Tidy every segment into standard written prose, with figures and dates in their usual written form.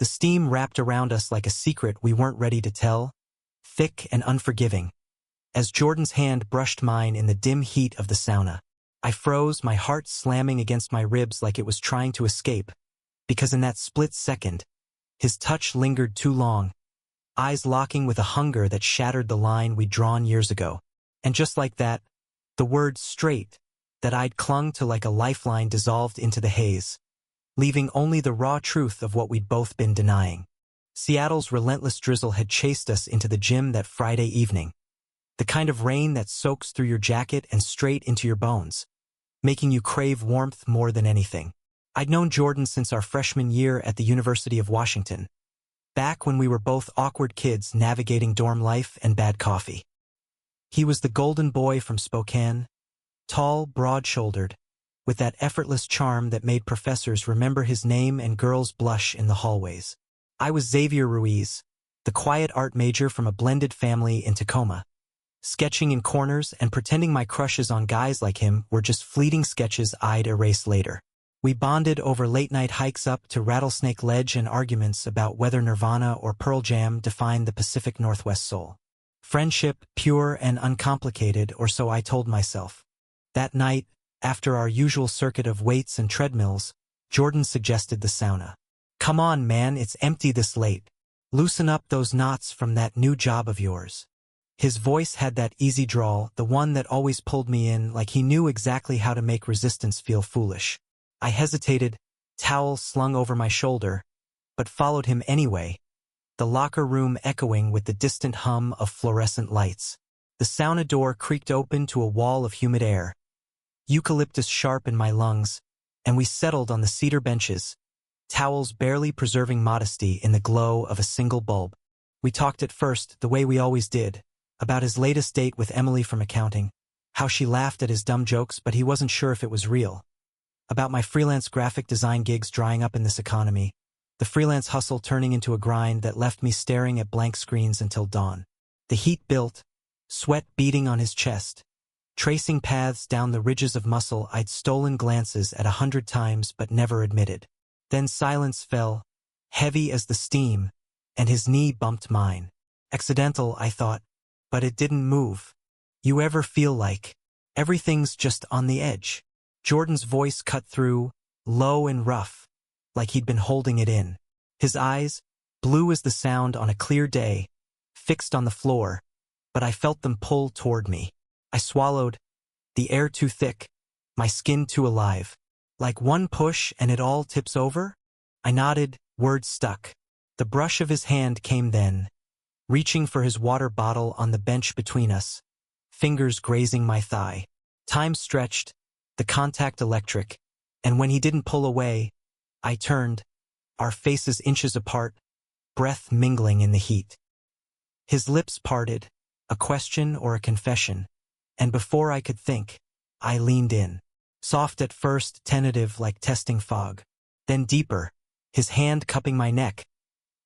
The steam wrapped around us like a secret we weren't ready to tell, thick and unforgiving. As Jordan's hand brushed mine in the dim heat of the sauna, I froze, my heart slamming against my ribs like it was trying to escape, because in that split second, his touch lingered too long, eyes locking with a hunger that shattered the line we'd drawn years ago. And just like that, the word straight that I'd clung to like a lifeline dissolved into the haze, leaving only the raw truth of what we'd both been denying. Seattle's relentless drizzle had chased us into the gym that Friday evening, the kind of rain that soaks through your jacket and straight into your bones, making you crave warmth more than anything. I'd known Jordan since our freshman year at the University of Washington, back when we were both awkward kids navigating dorm life and bad coffee. He was the golden boy from Spokane, tall, broad-shouldered, with that effortless charm that made professors remember his name and girls blush in the hallways. I was Xavier Ruiz, the quiet art major from a blended family in Tacoma, sketching in corners and pretending my crushes on guys like him were just fleeting sketches I'd erase later. We bonded over late-night hikes up to Rattlesnake Ledge and arguments about whether Nirvana or Pearl Jam defined the Pacific Northwest soul. Friendship, pure and uncomplicated, or so I told myself. That night, after our usual circuit of weights and treadmills, Jordan suggested the sauna. "Come on, man, it's empty this late. Loosen up those knots from that new job of yours." His voice had that easy drawl, the one that always pulled me in, like he knew exactly how to make resistance feel foolish. I hesitated, towel slung over my shoulder, but followed him anyway, the locker room echoing with the distant hum of fluorescent lights. The sauna door creaked open to a wall of humid air, eucalyptus sharp in my lungs, and we settled on the cedar benches, towels barely preserving modesty in the glow of a single bulb. We talked at first, the way we always did, about his latest date with Emily from accounting, how she laughed at his dumb jokes but he wasn't sure if it was real, about my freelance graphic design gigs drying up in this economy, the freelance hustle turning into a grind that left me staring at blank screens until dawn. The heat built, sweat beading on his chest, tracing paths down the ridges of muscle I'd stolen glances at 100 times but never admitted. Then silence fell, heavy as the steam, and his knee bumped mine. Accidental, I thought, but it didn't move. You ever feel like everything's just on the edge? Jordan's voice cut through, low and rough, like he'd been holding it in. His eyes, blue as the sound on a clear day, fixed on the floor, but I felt them pull toward me. I swallowed, the air too thick, my skin too alive. Like one push and it all tips over? I nodded, words stuck. The brush of his hand came then, reaching for his water bottle on the bench between us, fingers grazing my thigh. Time stretched, the contact electric, and when he didn't pull away, I turned, our faces inches apart, breath mingling in the heat. His lips parted, a question or a confession, and before I could think, I leaned in. Soft at first, tentative like testing fog, then deeper, his hand cupping my neck,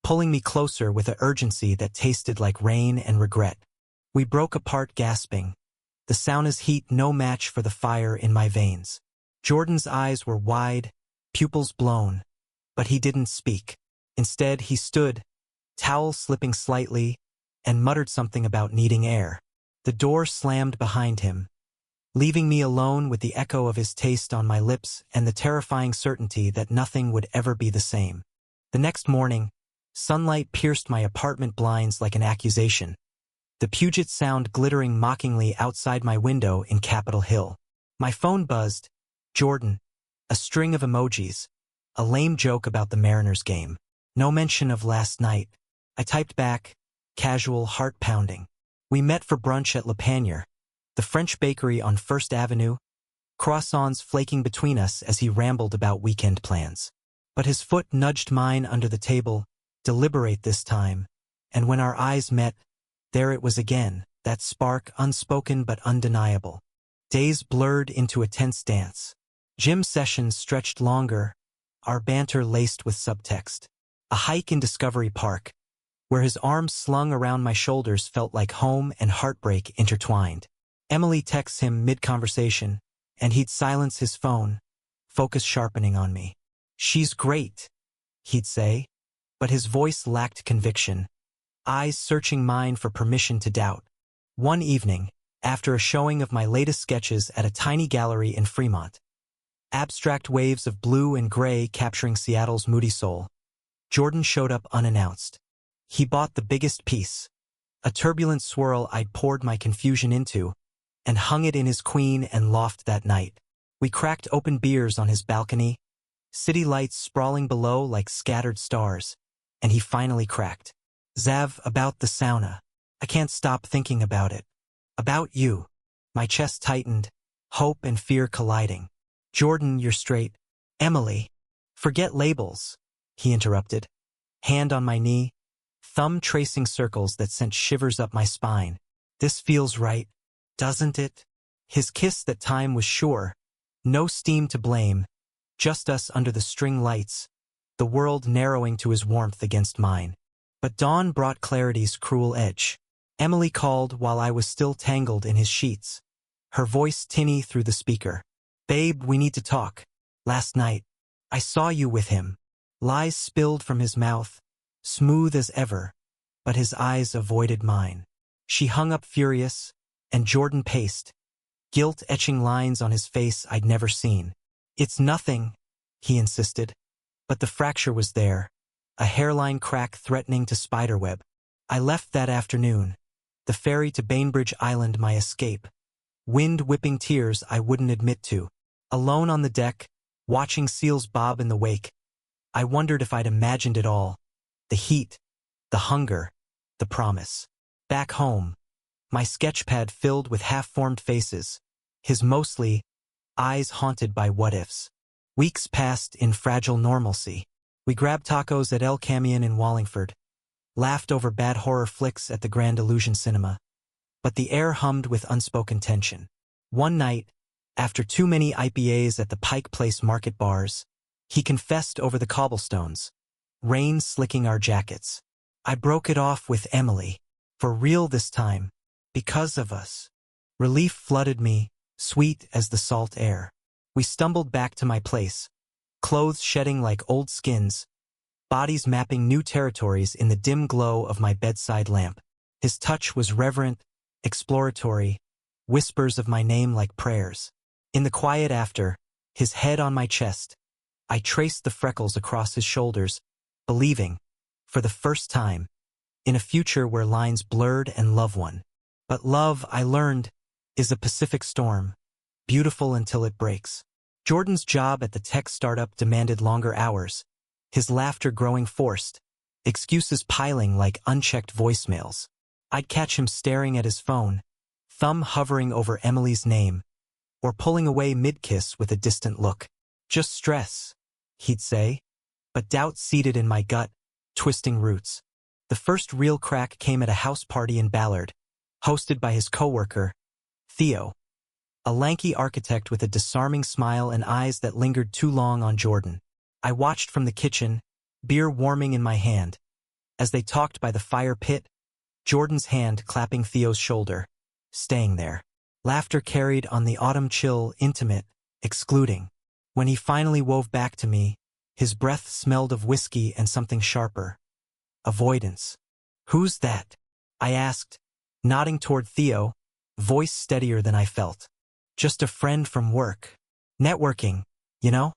pulling me closer with an urgency that tasted like rain and regret. We broke apart gasping, the sauna's heat no match for the fire in my veins. Jordan's eyes were wide, pupils blown, but he didn't speak. Instead, he stood, towel slipping slightly, and muttered something about needing air. The door slammed behind him, leaving me alone with the echo of his taste on my lips and the terrifying certainty that nothing would ever be the same. The next morning, sunlight pierced my apartment blinds like an accusation, the Puget Sound glittering mockingly outside my window in Capitol Hill. My phone buzzed. Jordan. A string of emojis. A lame joke about the Mariners game. No mention of last night. I typed back, casual, heart pounding. We met for brunch at Le Panier, the French bakery on First Avenue, croissants flaking between us as he rambled about weekend plans. But his foot nudged mine under the table, deliberate this time, and when our eyes met, there it was again, that spark unspoken but undeniable. Days blurred into a tense dance. Gym sessions stretched longer, our banter laced with subtext. A hike in Discovery Park, where his arms slung around my shoulders felt like home and heartbreak intertwined. Emily texts him mid-conversation, and he'd silence his phone, focus sharpening on me. "She's great," he'd say. but his voice lacked conviction, eyes searching mine for permission to doubt. One evening, after a showing of my latest sketches at a tiny gallery in Fremont, abstract waves of blue and gray capturing Seattle's moody soul, Jordan showed up unannounced. He bought the biggest piece, a turbulent swirl I'd poured my confusion into, and hung it in his queen and loft that night. We cracked open beers on his balcony, city lights sprawling below like scattered stars, and he finally cracked. "Zav, about the sauna. I can't stop thinking about it. About you." My chest tightened, hope and fear colliding. "Jordan, you're straight." "Emily." "Forget labels," he interrupted. Hand on my knee, thumb tracing circles that sent shivers up my spine. "This feels right, doesn't it?" His kiss that time was sure. No steam to blame, just us under the string lights, the world narrowing to his warmth against mine. But dawn brought clarity's cruel edge. Emily called while I was still tangled in his sheets, her voice tinny through the speaker. "Babe, we need to talk. Last night, I saw you with him." Lies spilled from his mouth, smooth as ever, but his eyes avoided mine. She hung up furious, and Jordan paced, guilt etching lines on his face I'd never seen. "It's nothing," he insisted. But the fracture was there, a hairline crack threatening to spiderweb. I left that afternoon, the ferry to Bainbridge Island my escape, wind-whipping tears I wouldn't admit to. Alone on the deck, watching seals bob in the wake, I wondered if I'd imagined it all. The heat, the hunger, the promise. Back home, my sketchpad filled with half-formed faces, his mostly eyes haunted by what-ifs. Weeks passed in fragile normalcy. We grabbed tacos at El Camion in Wallingford, laughed over bad horror flicks at the Grand Illusion Cinema. But the air hummed with unspoken tension. One night, after too many IPAs at the Pike Place market bars, he confessed over the cobblestones, rain slicking our jackets. I broke it off with Emily. For real this time. Because of us. Relief flooded me, sweet as the salt air. We stumbled back to my place, clothes shedding like old skins, bodies mapping new territories in the dim glow of my bedside lamp. His touch was reverent, exploratory, whispers of my name like prayers. In the quiet after, his head on my chest, I traced the freckles across his shoulders, believing, for the first time, in a future where lines blurred and love won. But love, I learned, is a Pacific storm, beautiful until it breaks. Jordan's job at the tech startup demanded longer hours, his laughter growing forced, excuses piling like unchecked voicemails. I'd catch him staring at his phone, thumb hovering over Emily's name, or pulling away mid-kiss with a distant look. "Just stress," he'd say, but doubt seated in my gut, twisting roots. The first real crack came at a house party in Ballard, hosted by his coworker, Theo, a lanky architect with a disarming smile and eyes that lingered too long on Jordan. I watched from the kitchen, beer warming in my hand. As they talked by the fire pit, Jordan's hand clapping Theo's shoulder, staying there. Laughter carried on the autumn chill, intimate, excluding. When he finally wove back to me, his breath smelled of whiskey and something sharper. Avoidance. "Who's that?" I asked, nodding toward Theo, voice steadier than I felt. "Just a friend from work. Networking, you know?"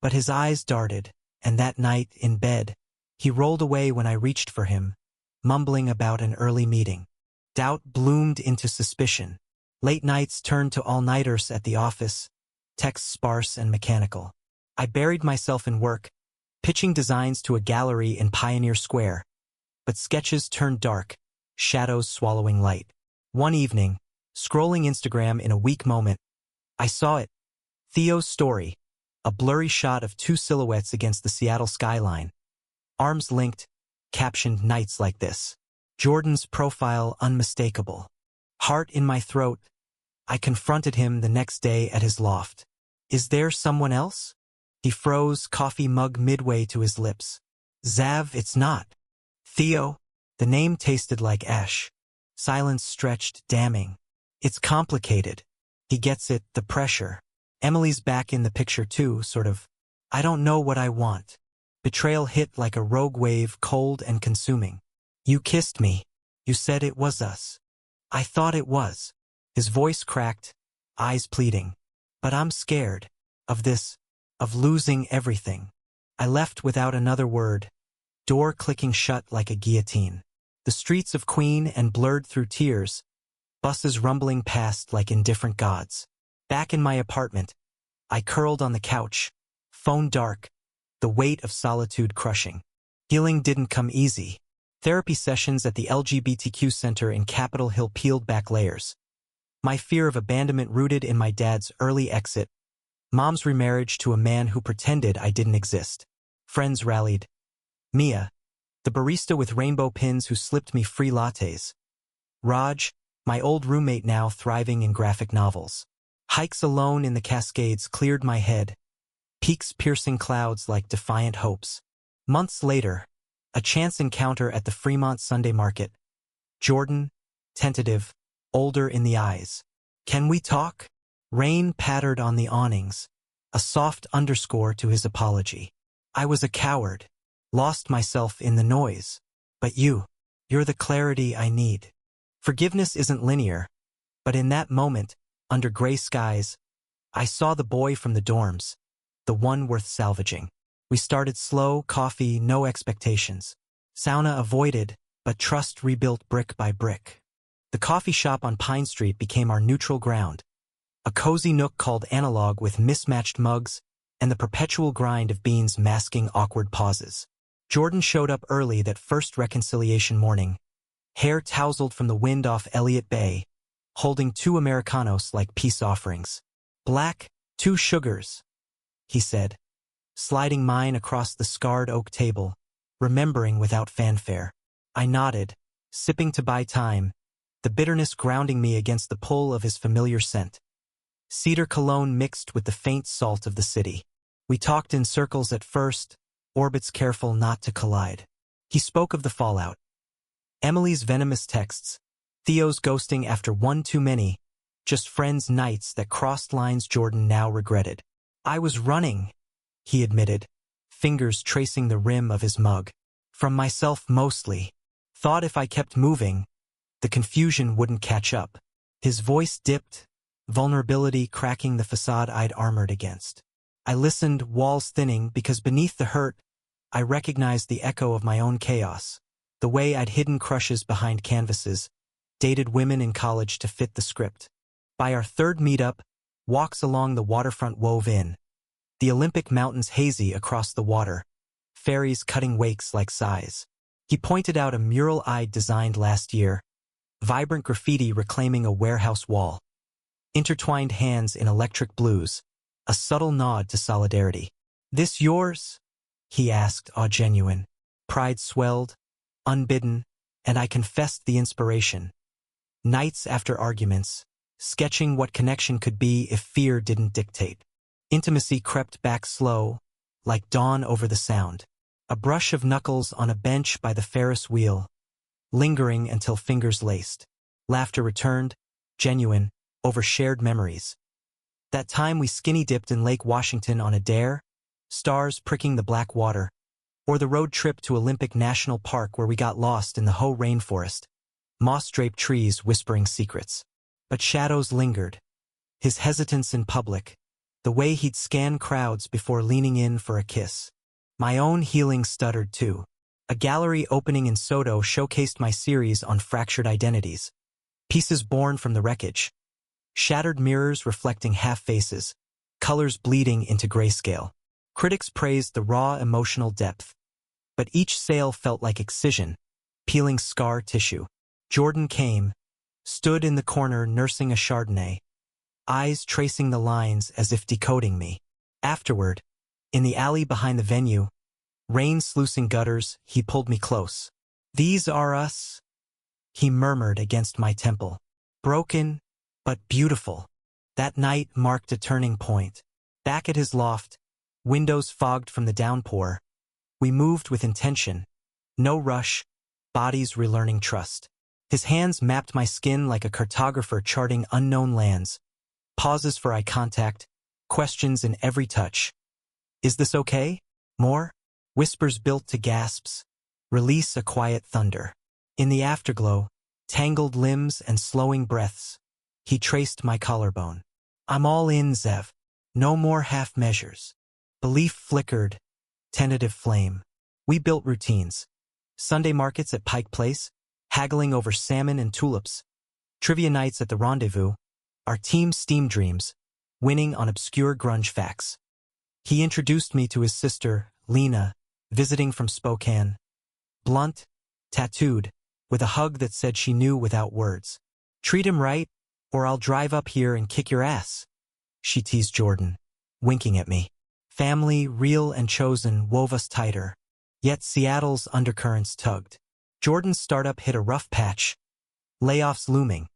But his eyes darted, and that night, in bed, he rolled away when I reached for him, mumbling about an early meeting. Doubt bloomed into suspicion. Late nights turned to all-nighters at the office, texts sparse and mechanical. I buried myself in work, pitching designs to a gallery in Pioneer Square. But sketches turned dark, shadows swallowing light. One evening, scrolling Instagram in a weak moment, I saw it. Theo's story, a blurry shot of two silhouettes against the Seattle skyline. Arms linked, captioned "Nights like this." Jordan's profile unmistakable. Heart in my throat, I confronted him the next day at his loft. "Is there someone else?" He froze, coffee mug midway to his lips. "Zav, it's not." "Theo?" The name tasted like ash. Silence stretched, damning. "It's complicated." He gets it, the pressure. Emily's back in the picture too, sort of. "I don't know what I want." Betrayal hit like a rogue wave, cold and consuming. You kissed me. You said it was us. I thought it was. His voice cracked, eyes pleading. But I'm scared. Of this. Of losing everything. I left without another word. Door clicking shut like a guillotine. The streets of Queen and blurred through tears. Buses rumbling past like indifferent gods. Back in my apartment, I curled on the couch. Phone dark. The weight of solitude crushing. Healing didn't come easy. Therapy sessions at the LGBTQ center in Capitol Hill peeled back layers. My fear of abandonment rooted in my dad's early exit. Mom's remarriage to a man who pretended I didn't exist. Friends rallied. Mia, the barista with rainbow pins who slipped me free lattes. Raj, my old roommate now thriving in graphic novels. Hikes alone in the Cascades cleared my head. Peaks piercing clouds like defiant hopes. Months later, a chance encounter at the Fremont Sunday Market. Jordan, tentative, older in the eyes. Can we talk? Rain pattered on the awnings, a soft underscore to his apology. I was a coward, lost myself in the noise. But you're the clarity I need. Forgiveness isn't linear, but in that moment, under gray skies, I saw the boy from the dorms, the one worth salvaging. We started slow, coffee, no expectations. Sauna avoided, but trust rebuilt brick by brick. The coffee shop on Pine Street became our neutral ground. A cozy nook called Analog with mismatched mugs and the perpetual grind of beans masking awkward pauses. Jordan showed up early that first reconciliation morning, hair tousled from the wind off Elliott Bay, holding 2 Americanos like peace offerings. Black, 2 sugars, he said, sliding mine across the scarred oak table, remembering without fanfare. I nodded, sipping to buy time, the bitterness grounding me against the pull of his familiar scent. Cedar cologne mixed with the faint salt of the city. We talked in circles at first, orbits careful not to collide. He spoke of the fallout. Emily's venomous texts, Theo's ghosting after one too many, just friends' nights that crossed lines Jordan now regretted. I was running, he admitted, fingers tracing the rim of his mug. From myself mostly. Thought if I kept moving, the confusion wouldn't catch up. His voice dipped, vulnerability cracking the facade I'd armored against. I listened, walls thinning, because beneath the hurt, I recognized the echo of my own chaos. The way I'd hidden crushes behind canvases, dated women in college to fit the script. By our third meetup, walks along the waterfront wove in. The Olympic mountains hazy across the water, ferries cutting wakes like sighs. He pointed out a mural I'd designed last year, vibrant graffiti reclaiming a warehouse wall. Intertwined hands in electric blues, a subtle nod to solidarity. This yours? He asked, awe genuine. Pride swelled, unbidden, and I confessed the inspiration. Nights after arguments, sketching what connection could be if fear didn't dictate. Intimacy crept back slow, like dawn over the sound. A brush of knuckles on a bench by the Ferris wheel, lingering until fingers laced. Laughter returned, genuine, over shared memories. That time we skinny dipped in Lake Washington on a dare, stars pricking the black water, or the road trip to Olympic National Park where we got lost in the Hoh rainforest, moss-draped trees whispering secrets. But shadows lingered. His hesitance in public, the way he'd scan crowds before leaning in for a kiss. My own healing stuttered too. A gallery opening in Soto showcased my series on fractured identities. Pieces born from the wreckage. Shattered mirrors reflecting half-faces, colors bleeding into grayscale. Critics praised the raw emotional depth. But each sale felt like excision, peeling scar tissue. Jordan came, stood in the corner nursing a Chardonnay, eyes tracing the lines as if decoding me. Afterward, in the alley behind the venue, rain sluicing gutters, he pulled me close. These are us, he murmured against my temple. Broken, but beautiful. That night marked a turning point. Back at his loft, windows fogged from the downpour, we moved with intention. No rush, bodies relearning trust. His hands mapped my skin like a cartographer charting unknown lands. Pauses for eye contact, questions in every touch. Is this okay? More? Whispers built to gasps, release a quiet thunder. In the afterglow, tangled limbs and slowing breaths, he traced my collarbone. I'm all in, Zev. No more half measures. Belief flickered, tentative flame. We built routines. Sunday markets at Pike Place, haggling over salmon and tulips. Trivia nights at the Rendezvous. Our team steam dreams, winning on obscure grunge facts. He introduced me to his sister, Lena, visiting from Spokane. Blunt, tattooed, with a hug that said she knew without words. Treat him right, or I'll drive up here and kick your ass, she teased Jordan, winking at me. Family, real and chosen, wove us tighter. Yet Seattle's undercurrents tugged. Jordan's startup hit a rough patch. Layoffs looming.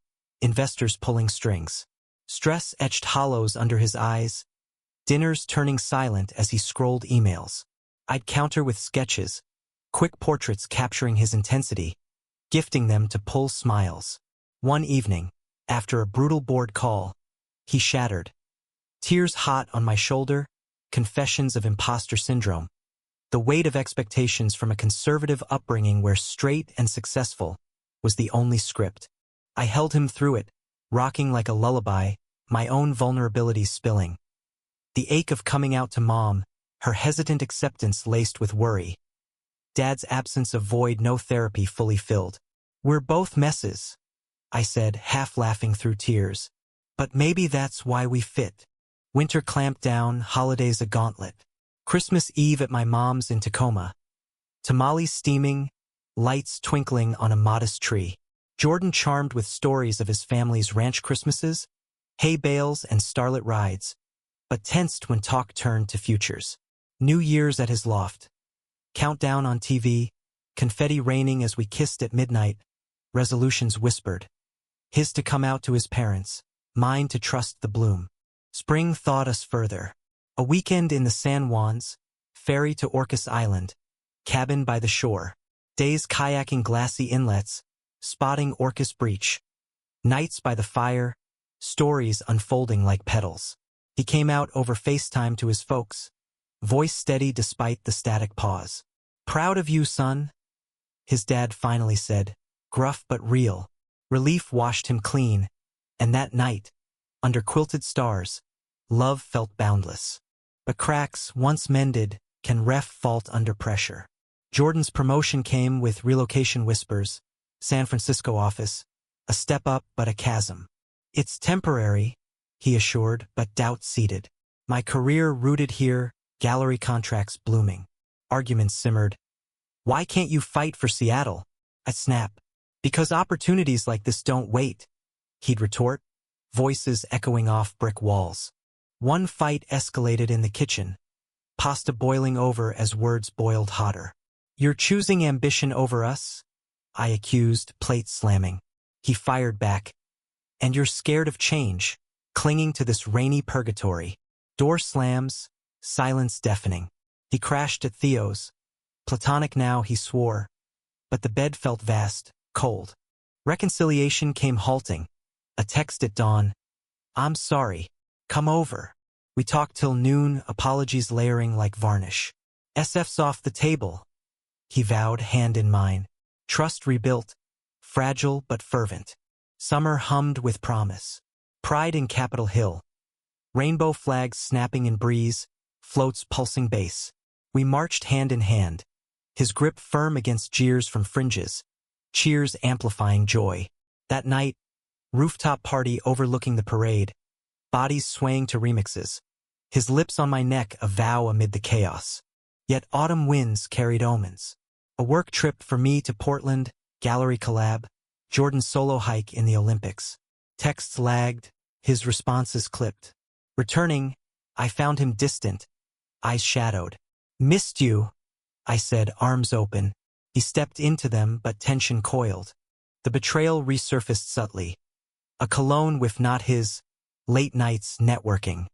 Investors pulling strings. Stress etched hollows under his eyes. Dinners turning silent as he scrolled emails. I'd counter with sketches, quick portraits capturing his intensity, gifting them to pull smiles. One evening, after a brutal board call, he shattered. Tears hot on my shoulder, confessions of imposter syndrome. The weight of expectations from a conservative upbringing where straight and successful was the only script. I held him through it, rocking like a lullaby, my own vulnerabilities spilling. The ache of coming out to Mom, her hesitant acceptance laced with worry. Dad's absence of void, no therapy fully filled. We're both messes, I said, half laughing through tears. But maybe that's why we fit. Winter clamped down, holidays a gauntlet. Christmas Eve at my mom's in Tacoma. Tamales steaming, lights twinkling on a modest tree. Jordan charmed with stories of his family's ranch Christmases, hay bales and starlit rides, but tensed when talk turned to futures. New Year's at his loft. Countdown on TV, confetti raining as we kissed at midnight, resolutions whispered. His to come out to his parents, mine to trust the bloom. Spring thawed us further. A weekend in the San Juans, ferry to Orcas Island, cabin by the shore. Days kayaking glassy inlets, spotting Orcas Breach. Nights by the fire, stories unfolding like petals. He came out over FaceTime to his folks, voice steady despite the static pause. Proud of you, son, his dad finally said, gruff but real. Relief washed him clean, and that night, under quilted stars, love felt boundless. But cracks, once mended, can ref fault under pressure. Jordan's promotion came with relocation whispers, San Francisco office, a step up but a chasm. It's temporary, he assured, but doubt seated. My career rooted here, gallery contracts blooming. Arguments simmered. Why can't you fight for Seattle? I'd snap. Because opportunities like this don't wait, he'd retort, voices echoing off brick walls. One fight escalated in the kitchen, pasta boiling over as words boiled hotter. You're choosing ambition over us? I accused, plate slamming. He fired back. And you're scared of change, clinging to this rainy purgatory. Door slams, silence deafening. He crashed at Theo's. Platonic now, he swore. But the bed felt vast, cold. Reconciliation came halting. A text at dawn. I'm sorry. Come over. We talked till noon, apologies layering like varnish. SF's off the table, he vowed, hand in mine. Trust rebuilt, fragile but fervent. Summer hummed with promise. Pride in Capitol Hill. Rainbow flags snapping in breeze, floats pulsing bass. We marched hand in hand, his grip firm against jeers from fringes, cheers amplifying joy. That night, rooftop party overlooking the parade, bodies swaying to remixes. His lips on my neck, a vow amid the chaos. Yet autumn winds carried omens. A work trip for me to Portland, gallery collab, Jordan's solo hike in the Olympics. Texts lagged, his responses clipped. Returning, I found him distant, eyes shadowed. Missed you, I said, arms open. He stepped into them, but tension coiled. The betrayal resurfaced subtly. A cologne whiff not his, late nights networking.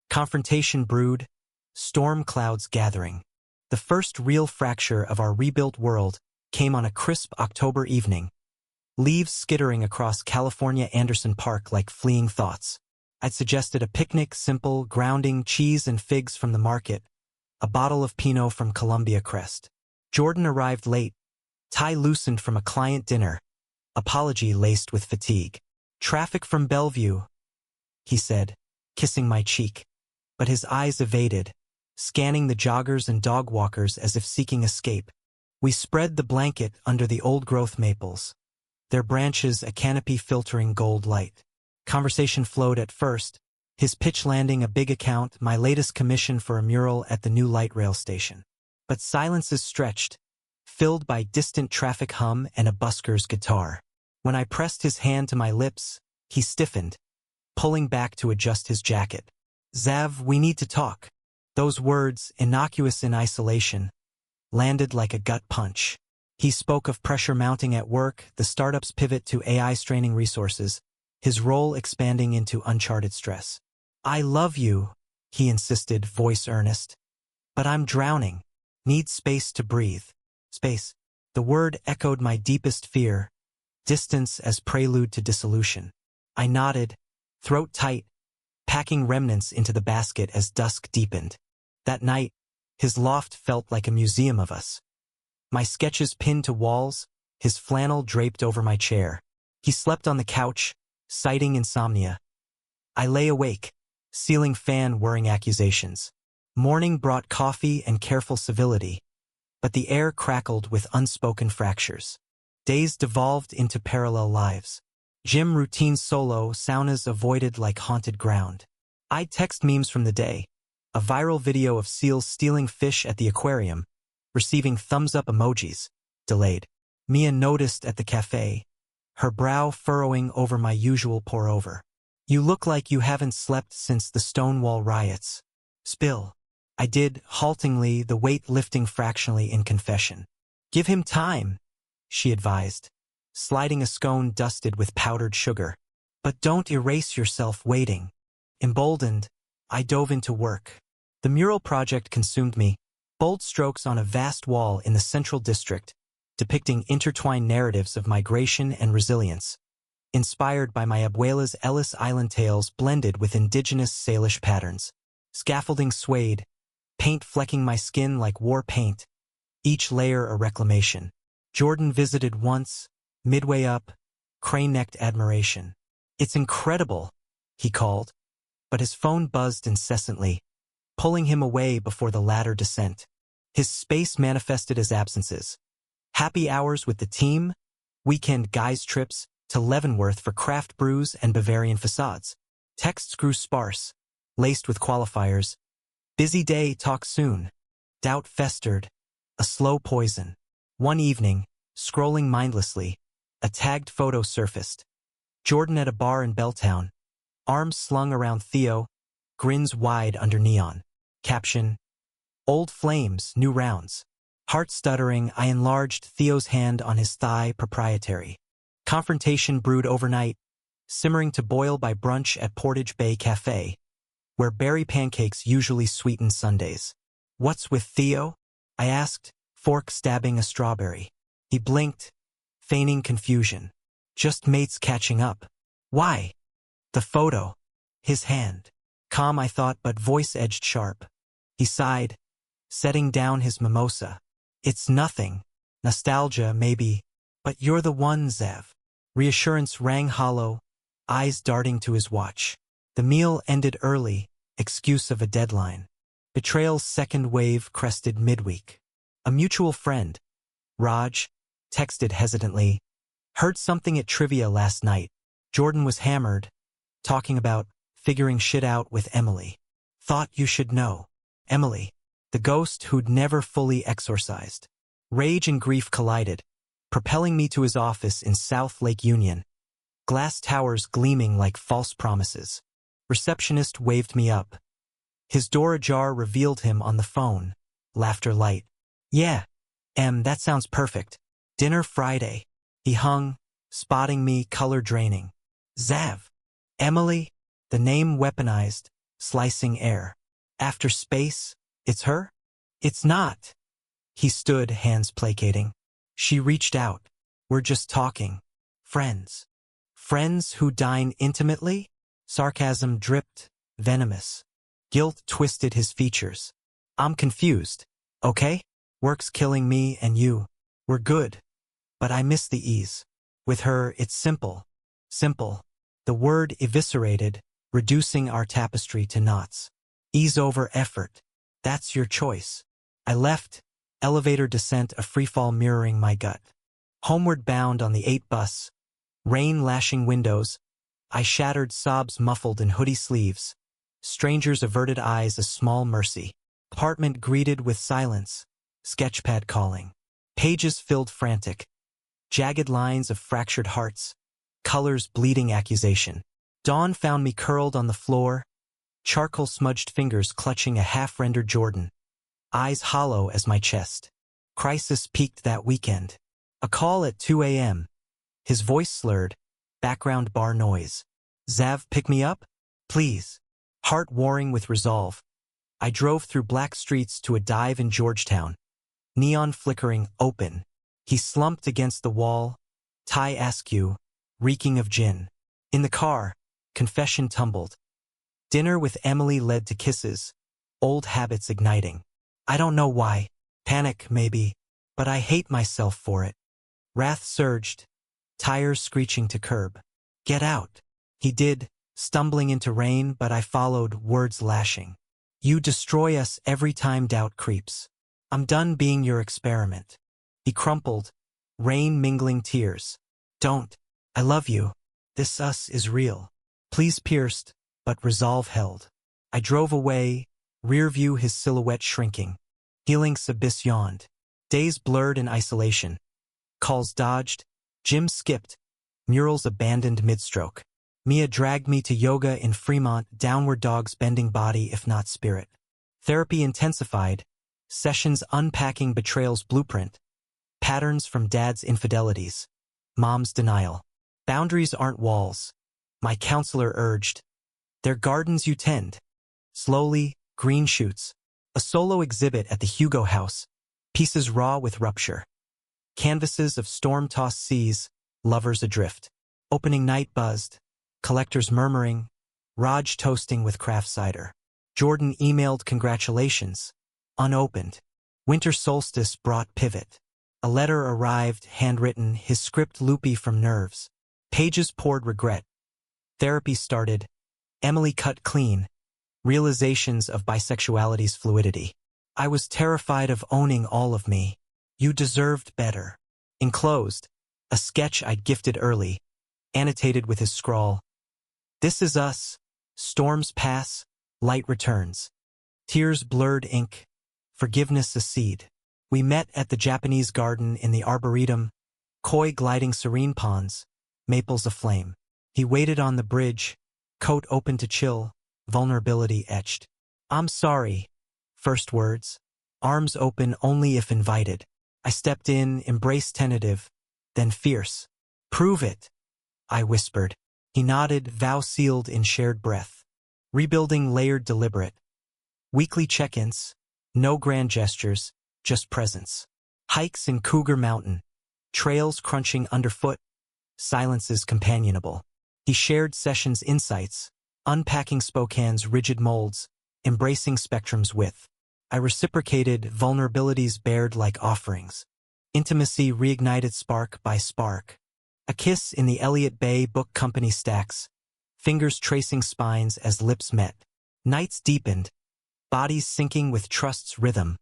Confrontation brewed, storm clouds gathering. The first real fracture of our rebuilt world came on a crisp October evening. Leaves skittering across California Anderson Park like fleeing thoughts. I'd suggested a picnic, simple, grounding, cheese and figs from the market. a bottle of Pinot from Columbia Crest. Jordan arrived late, tie loosened from a client dinner, apology laced with fatigue. Traffic from Bellevue, he said, kissing my cheek. But his eyes evaded, scanning the joggers and dog walkers as if seeking escape. We spread the blanket under the old-growth maples, their branches a canopy filtering gold light. Conversation flowed at first, his pitch landing a big account, my latest commission for a mural at the new light rail station. But silences stretched, filled by distant traffic hum and a busker's guitar. When I pressed his hand to my lips, he stiffened, pulling back to adjust his jacket. "Zav, we need to talk." Those words, innocuous in isolation, landed like a gut punch. He spoke of pressure mounting at work, the startup's pivot to AI straining resources, his role expanding into uncharted stress. "I love you," he insisted, voice earnest. "But I'm drowning. Need space to breathe." Space. The word echoed my deepest fear, distance as prelude to dissolution. I nodded, throat tight, packing remnants into the basket as dusk deepened. That night, his loft felt like a museum of us. My sketches pinned to walls, his flannel draped over my chair. He slept on the couch, citing insomnia. I lay awake, ceiling fan whirring accusations. Morning brought coffee and careful civility, but the air crackled with unspoken fractures. Days devolved into parallel lives. Gym routines solo, saunas avoided like haunted ground. I'd text memes from the day, a viral video of seals stealing fish at the aquarium, receiving thumbs-up emojis, delayed. Mia noticed at the cafe, her brow furrowing over my usual pour-over. "You look like you haven't slept since the Stonewall riots." Spill. I did, haltingly, the weight lifting fractionally in confession. "Give him time," she advised, sliding a scone dusted with powdered sugar. "But don't erase yourself waiting." Emboldened, I dove into work. The mural project consumed me, bold strokes on a vast wall in the Central District, depicting intertwined narratives of migration and resilience, inspired by my abuela's Ellis Island tales blended with indigenous Salish patterns. Scaffolding swayed, paint flecking my skin like war paint, each layer a reclamation. Jordan visited once, midway up, crane-necked admiration. "It's incredible," he called, but his phone buzzed incessantly, pulling him away before the ladder descent. His space manifested as absences. Happy hours with the team, weekend guys trips to Leavenworth for craft brews and Bavarian facades. Texts grew sparse, laced with qualifiers. "Busy day, talk soon." Doubt festered, a slow poison. One evening, scrolling mindlessly, a tagged photo surfaced. Jordan at a bar in Belltown, arms slung around Theo, grins wide under neon. Caption: "Old flames, new rounds." Heart stuttering, I enlarged Theo's hand on his thigh, proprietary. Confrontation brewed overnight, simmering to boil by brunch at Portage Bay Cafe, where berry pancakes usually sweeten Sundays. "What's with Theo?" I asked, fork stabbing a strawberry. He blinked, feigning confusion. "Just mates catching up." "Why?" "The photo." His hand. Calm, I thought, but voice edged sharp. He sighed, setting down his mimosa. "It's nothing. Nostalgia, maybe. But you're the one, Zev." Reassurance rang hollow, eyes darting to his watch. The meal ended early, excuse of a deadline. Betrayal's second wave crested midweek. A mutual friend, Raj, texted hesitantly, "Heard something at trivia last night." Jordan was hammered, talking about figuring shit out with Emily. "Thought you should know." Emily, the ghost who'd never fully exorcised. Rage and grief collided, propelling me to his office in South Lake Union, glass towers gleaming like false promises. Receptionist waved me up. His door ajar revealed him on the phone, laughter light. "Yeah, that sounds perfect. Dinner Friday." He hung, spotting me, color draining. "Zav." "Emily?" The name weaponized, slicing air. "After space, it's her?" "It's not." He stood, hands placating. "She reached out. We're just talking. Friends." "Friends who dine intimately?" Sarcasm dripped, venomous. Guilt twisted his features. I'm confused. Okay? Work's killing me and you. We're good. But I miss the ease. With her, it's simple. Simple. The word eviscerated, reducing our tapestry to knots. Ease over effort. That's your choice. I left, elevator descent a freefall mirroring my gut. Homeward bound on the 8 bus, rain lashing windows, I shattered sobs muffled in hoodie sleeves. Strangers' averted eyes a small mercy. Apartment greeted with silence. Sketchpad calling. Pages filled frantic. Jagged lines of fractured hearts. Colors bleeding accusation. Dawn found me curled on the floor, charcoal-smudged fingers clutching a half-rendered Jordan. Eyes hollow as my chest. Crisis peaked that weekend. A call at 2 a.m. His voice slurred. Background bar noise. Zav, pick me up? Please. Heart warring with resolve. I drove through black streets to a dive in Georgetown. Neon flickering, open. He slumped against the wall. Thai askew, reeking of gin. In the car, confession tumbled. Dinner with Emily led to kisses. Old habits igniting. I don't know why. Panic, maybe. But I hate myself for it. Wrath surged. Tires screeching to curb. Get out. He did, stumbling into rain, but I followed, words lashing. You destroy us every time doubt creeps. I'm done being your experiment. He crumpled, rain mingling tears. Don't. I love you. This us is real. Please pierced, but resolve held. I drove away, rear view his silhouette shrinking. Healing abyss yawned. Days blurred in isolation. Calls dodged, gym skipped, murals abandoned mid-stroke. Mia dragged me to yoga in Fremont, downward dogs bending body if not spirit. Therapy intensified, sessions unpacking betrayal's blueprint, patterns from dad's infidelities, mom's denial. Boundaries aren't walls, my counselor urged. They're gardens you tend. Slowly, green shoots. A solo exhibit at the Hugo House, pieces raw with rupture. Canvases of storm-tossed seas, lovers adrift. Opening night buzzed, collectors murmuring, Raj toasting with craft cider. Jordan emailed congratulations, unopened. Winter solstice brought pivot. A letter arrived, handwritten, his script loopy from nerves. Pages poured regret. Therapy started. Emily cut clean. Realizations of bisexuality's fluidity. I was terrified of owning all of me. You deserved better. Enclosed, a sketch I'd gifted early, annotated with his scrawl. This is us. Storms pass, light returns. Tears blurred ink, forgiveness a seed. We met at the Japanese garden in the arboretum, koi gliding serene ponds, maples aflame. He waited on the bridge, coat open to chill, vulnerability etched. I'm sorry. First words. Arms open only if invited. I stepped in, embrace tentative, then fierce. Prove it, I whispered. He nodded, vow sealed in shared breath. Rebuilding layered deliberate. Weekly check-ins, no grand gestures, just presence. Hikes in Cougar Mountain, trails crunching underfoot, silences companionable. He shared sessions' insights, unpacking Spokane's rigid molds, embracing spectrum's width. I reciprocated, vulnerabilities bared like offerings. Intimacy reignited spark by spark. A kiss in the Elliott Bay Book Company stacks, fingers tracing spines as lips met. Nights deepened, bodies syncing with trust's rhythm,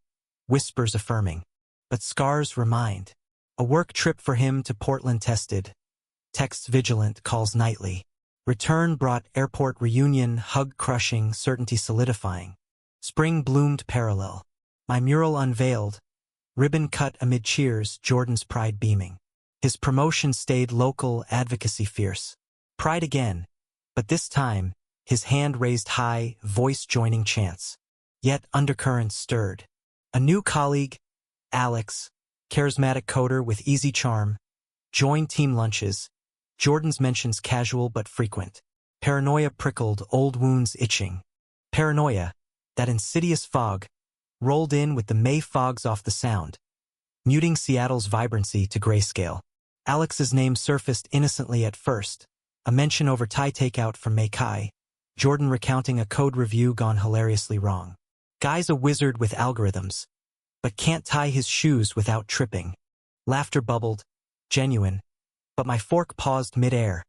whispers affirming. But scars remind. A work trip for him to Portland tested. Texts vigilant, calls nightly. Return brought airport reunion, hug crushing, certainty solidifying. Spring bloomed parallel. My mural unveiled. Ribbon cut amid cheers, Jordan's pride beaming. His promotion stayed local, advocacy fierce. Pride again, but this time, his hand raised high, voice joining chants. Yet undercurrents stirred. A new colleague, Alex, charismatic coder with easy charm, joined team lunches. Jordan's mentions casual but frequent. Paranoia prickled, old wounds itching. Paranoia, that insidious fog, rolled in with the May fogs off the sound, muting Seattle's vibrancy to grayscale. Alex's name surfaced innocently at first, a mention over Thai takeout from May Kai, Jordan recounting a code review gone hilariously wrong. Guy's a wizard with algorithms, but can't tie his shoes without tripping. Laughter bubbled, genuine, but my fork paused midair,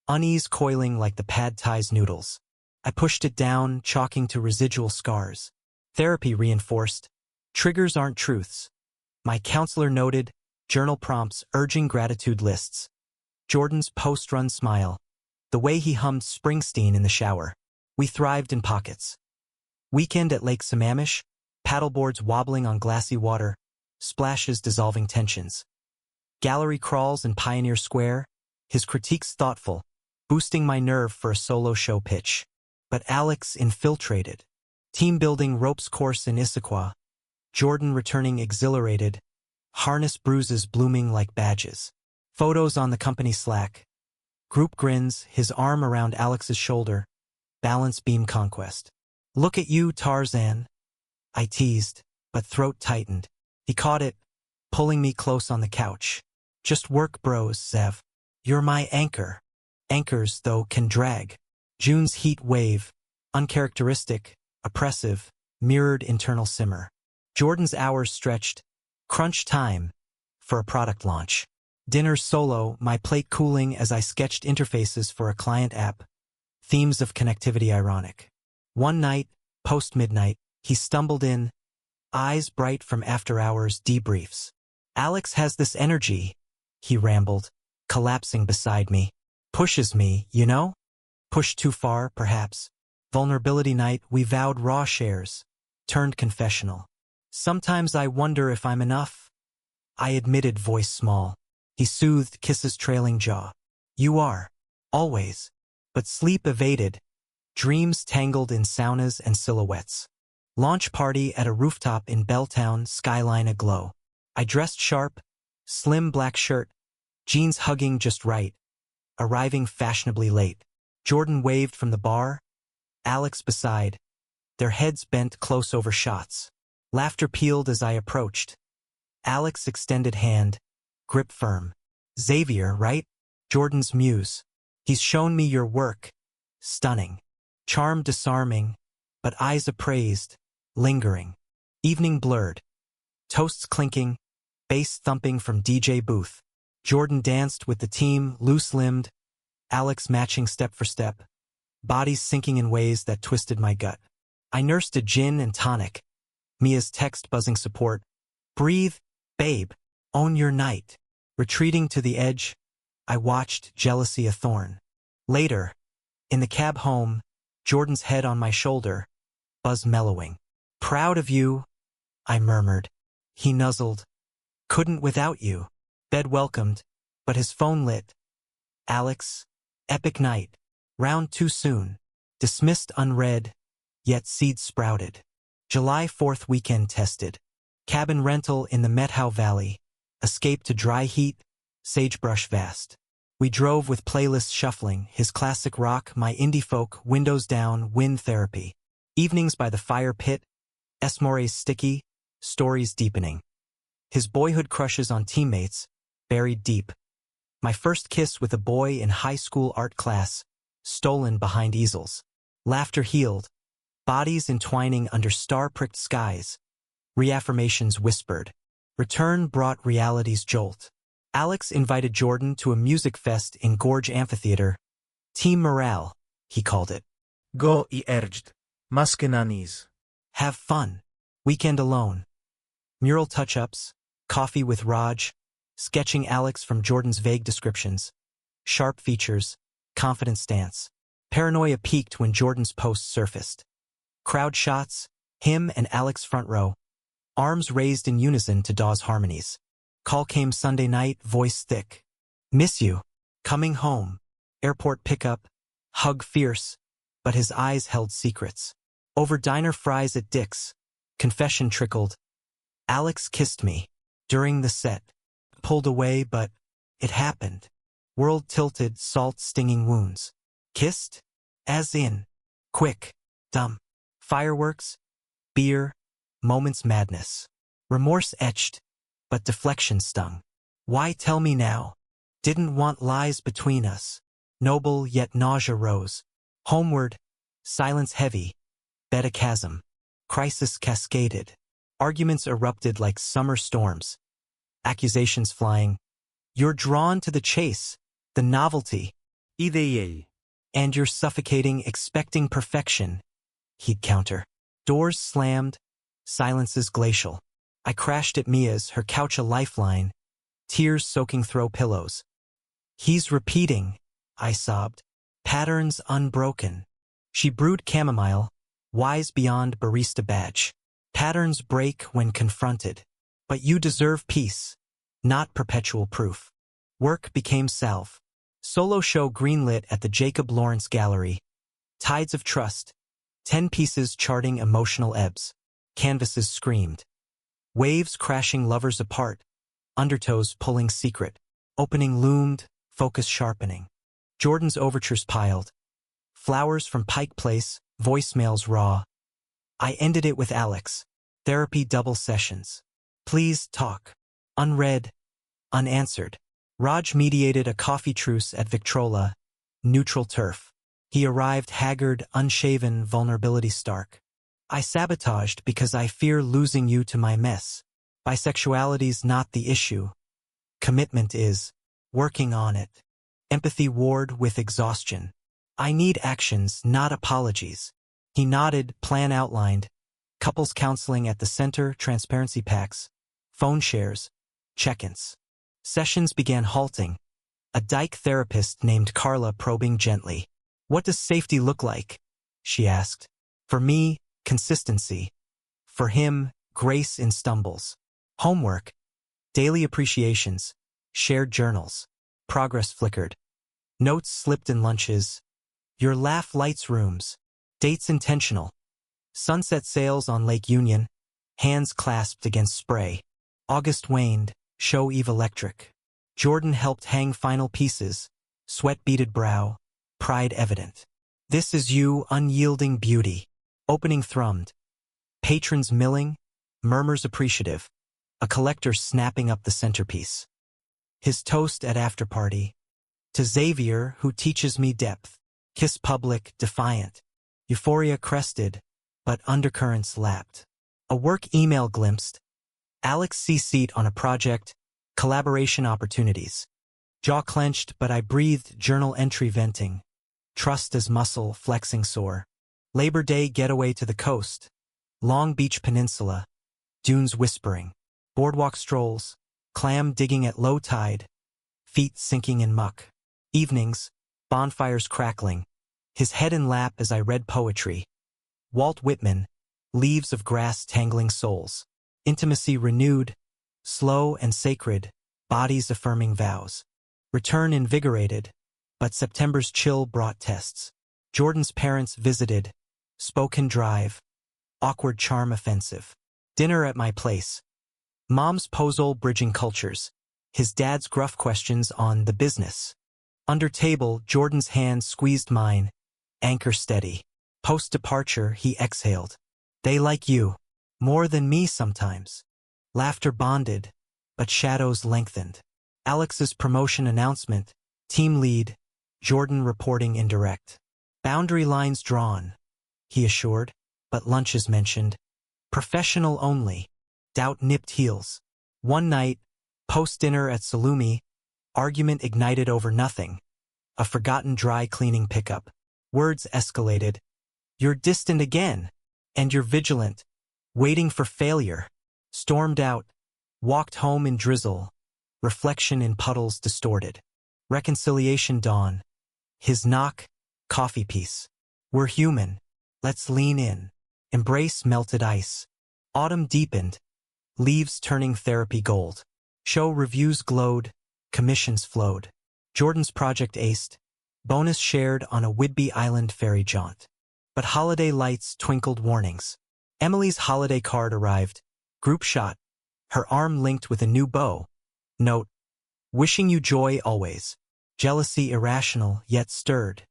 unease coiling like the pad thai's noodles. I pushed it down, chalking to residual scars. Therapy reinforced. Triggers aren't truths. My counselor noted, journal prompts urging gratitude lists. Jordan's post-run smile. The way he hummed Springsteen in the shower. We thrived in pockets. Weekend at Lake Sammamish, paddleboards wobbling on glassy water, splashes dissolving tensions. Gallery crawls in Pioneer Square, his critiques thoughtful, boosting my nerve for a solo show pitch. But Alex infiltrated. Team-building ropes course in Issaquah. Jordan returning exhilarated, harness bruises blooming like badges. Photos on the company Slack. Group grins, his arm around Alex's shoulder. Balance beam conquest. Look at you, Tarzan. I teased, but throat tightened. He caught it, pulling me close on the couch. Just work, bros, Zev. You're my anchor. Anchors, though, can drag. June's heat wave, uncharacteristic, oppressive, mirrored internal simmer. Jordan's hours stretched. Crunch time for a product launch. Dinner solo, my plate cooling as I sketched interfaces for a client app. Themes of connectivity ironic. One night, post-midnight, he stumbled in, eyes bright from after-hours debriefs. Alex has this energy, he rambled, collapsing beside me. Pushes me, you know? Pushed too far, perhaps. Vulnerability night, we vowed raw shares. Turned confessional. Sometimes I wonder if I'm enough. I admitted, voice small. He soothed, kisses trailing jaw. You are. Always. But sleep evaded. Dreams tangled in saunas and silhouettes. Launch party at a rooftop in Belltown, skyline aglow. I dressed sharp, slim black shirt, jeans hugging just right. Arriving fashionably late. Jordan waved from the bar, Alex beside, their heads bent close over shots. Laughter pealed as I approached. Alex extended hand, grip firm. Xavier, right? Jordan's muse. He's shown me your work. Stunning. Charm disarming, but eyes appraised, lingering. Evening blurred. Toasts clinking, bass thumping from DJ booth. Jordan danced with the team, loose-limbed, Alex matching step for step, bodies sinking in ways that twisted my gut. I nursed a gin and tonic, Mia's text buzzing support. Breathe, babe, own your night. Retreating to the edge, I watched, jealousy a thorn. Later, in the cab home, Jordan's head on my shoulder, buzz mellowing. Proud of you, I murmured. He nuzzled. Couldn't without you. Bed welcomed, but his phone lit. Alex, epic night. Round too soon. Dismissed unread, yet seeds sprouted. July 4th weekend tested. Cabin rental in the Methow Valley. Escape to dry heat, sagebrush vast. We drove with playlists shuffling, his classic rock, my indie folk, windows down, wind therapy. Evenings by the fire pit, Esmore's sticky, stories deepening. His boyhood crushes on teammates, buried deep. My first kiss with a boy in high school art class, stolen behind easels. Laughter healed, bodies entwining under star-pricked skies. Reaffirmations whispered. Return brought reality's jolt. Alex invited Jordan to a music fest in Gorge Amphitheater. Team morale, he called it. Go, he urged. Maskenanis. Have fun. Weekend alone. Mural touch-ups, coffee with Raj, sketching Alex from Jordan's vague descriptions. Sharp features, confident stance. Paranoia peaked when Jordan's post surfaced. Crowd shots, him and Alex front row. Arms raised in unison to Dawes harmonies. Call came Sunday night, voice thick. Miss you. Coming home. Airport pickup. Hug fierce. But his eyes held secrets. Over diner fries at Dick's. Confession trickled. Alex kissed me. During the set. Pulled away, but it happened. World tilted, salt stinging wounds. Kissed? As in. Quick. Dumb. Fireworks. Beer. Moments madness. Remorse etched. But deflection stung. Why tell me now? Didn't want lies between us. Noble yet nausea rose. Homeward, silence heavy. Bed a chasm. Crisis cascaded. Arguments erupted like summer storms. Accusations flying. You're drawn to the chase, the novelty, Ideal. and you're suffocating expecting perfection, he'd counter. Doors slammed, silences glacial. I crashed at Mia's, her couch a lifeline, tears soaking throw pillows. He's repeating, I sobbed. Patterns unbroken. She brewed chamomile, wise beyond barista badge. Patterns break when confronted. But you deserve peace, not perpetual proof. Work became salve. Solo show greenlit at the Jacob Lawrence Gallery. Tides of trust. 10 pieces charting emotional ebbs. Canvases screamed. Waves crashing lovers apart. Undertows pulling secret. Opening loomed, focus sharpening. Jordan's overtures piled. Flowers from Pike Place, voicemails raw. I ended it with Alex. Therapy double sessions. Please talk. Unread. Unanswered. Raj mediated a coffee truce at Victrola, neutral turf. He arrived haggard, unshaven, vulnerability stark. I sabotaged because I fear losing you to my mess. Bisexuality's not the issue. Commitment is. Working on it. Empathy warred with exhaustion. I need actions, not apologies. He nodded, plan outlined. Couples counseling at the center, transparency packs. Phone shares. Check-ins. Sessions began halting. A dyke therapist named Carla probing gently. What does safety look like? She asked. For me, consistency. For him, grace in stumbles. Homework. Daily appreciations. Shared journals. Progress flickered. Notes slipped in lunches. Your laugh lights rooms. Dates intentional. Sunset sails on Lake Union. Hands clasped against spray. August waned. Show Eve electric. Jordan helped hang final pieces. Sweat-beaded brow. Pride evident. This is you, unyielding beauty. Opening thrummed. Patrons milling. Murmurs appreciative. A collector snapping up the centerpiece. His toast at afterparty. To Xavier, who teaches me depth. Kiss public, defiant. Euphoria crested, but undercurrents lapped. A work email glimpsed. Alex CC'd on a project, collaboration opportunities. Jaw clenched, but I breathed, journal entry venting. Trust as muscle, flexing sore. Labor Day getaway to the coast. Long Beach Peninsula. Dunes whispering. Boardwalk strolls. Clam digging at low tide. Feet sinking in muck. Evenings. Bonfires crackling. His head in lap as I read poetry. Walt Whitman. Leaves of grass tangling souls. Intimacy renewed. Slow and sacred. Bodies affirming vows. Return invigorated. But September's chill brought tests. Jordan's parents visited. Spoken drive. Awkward charm offensive. Dinner at my place. Mom's pozole bridging cultures. His dad's gruff questions on the business. Under table, Jordan's hand squeezed mine. Anchor steady. Post-departure, he exhaled. They like you. More than me sometimes. Laughter bonded, but shadows lengthened. Alex's promotion announcement. Team lead. Jordan reporting indirect. Boundary lines drawn, he assured, but lunches mentioned. Professional only. Doubt nipped heels. One night, post-dinner at Salumi, argument ignited over nothing. A forgotten dry cleaning pickup. Words escalated. You're distant again, and you're vigilant. Waiting for failure. Stormed out. Walked home in drizzle. Reflection in puddles distorted. Reconciliation dawn. His knock, coffee piece. We're human. Let's lean in. Embrace melted ice. Autumn deepened. Leaves turning therapy gold. Show reviews glowed. Commissions flowed. Jordan's project aced. Bonus shared on a Whidbey Island ferry jaunt. But holiday lights twinkled warnings. Emily's holiday card arrived. Group shot. Her arm linked with a new bow. Note. Wishing you joy always. Jealousy irrational, yet stirred.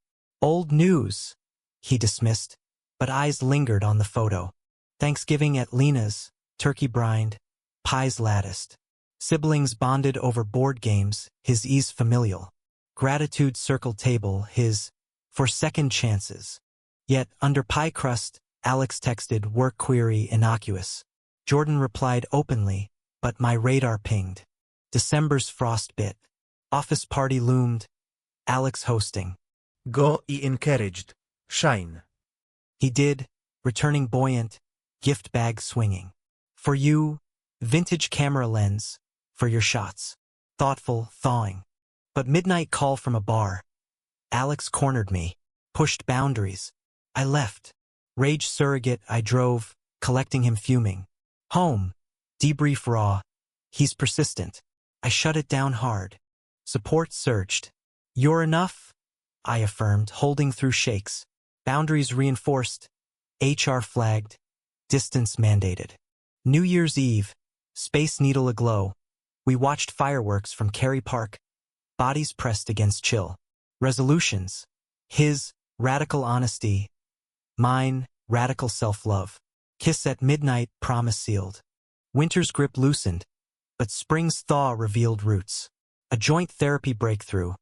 Old news, he dismissed, but eyes lingered on the photo. Thanksgiving at Lena's, turkey brined, pies latticed. Siblings bonded over board games, his ease familial. Gratitude circled table, his for second chances. Yet, under pie crust, Alex texted, work query innocuous. Jordan replied openly, but my radar pinged. December's frost bit. Office party loomed. Alex hosting. Go I encouraged. Shine. He did, returning buoyant, gift bag swinging. For you, vintage camera lens, for your shots. Thoughtful, thawing. But midnight call from a bar. Alex cornered me, pushed boundaries. I left. Rage surrogate, I drove, collecting him fuming. Home. Debrief raw. He's persistent. I shut it down hard. Support surged. You're enough? I affirmed, holding through shakes. Boundaries reinforced. HR flagged. Distance mandated. New Year's Eve. Space Needle aglow. We watched fireworks from Kerry Park. Bodies pressed against chill. Resolutions. His, radical honesty. Mine, radical self-love. Kiss at midnight, promise sealed. Winter's grip loosened, but spring's thaw revealed roots. A joint therapy breakthrough.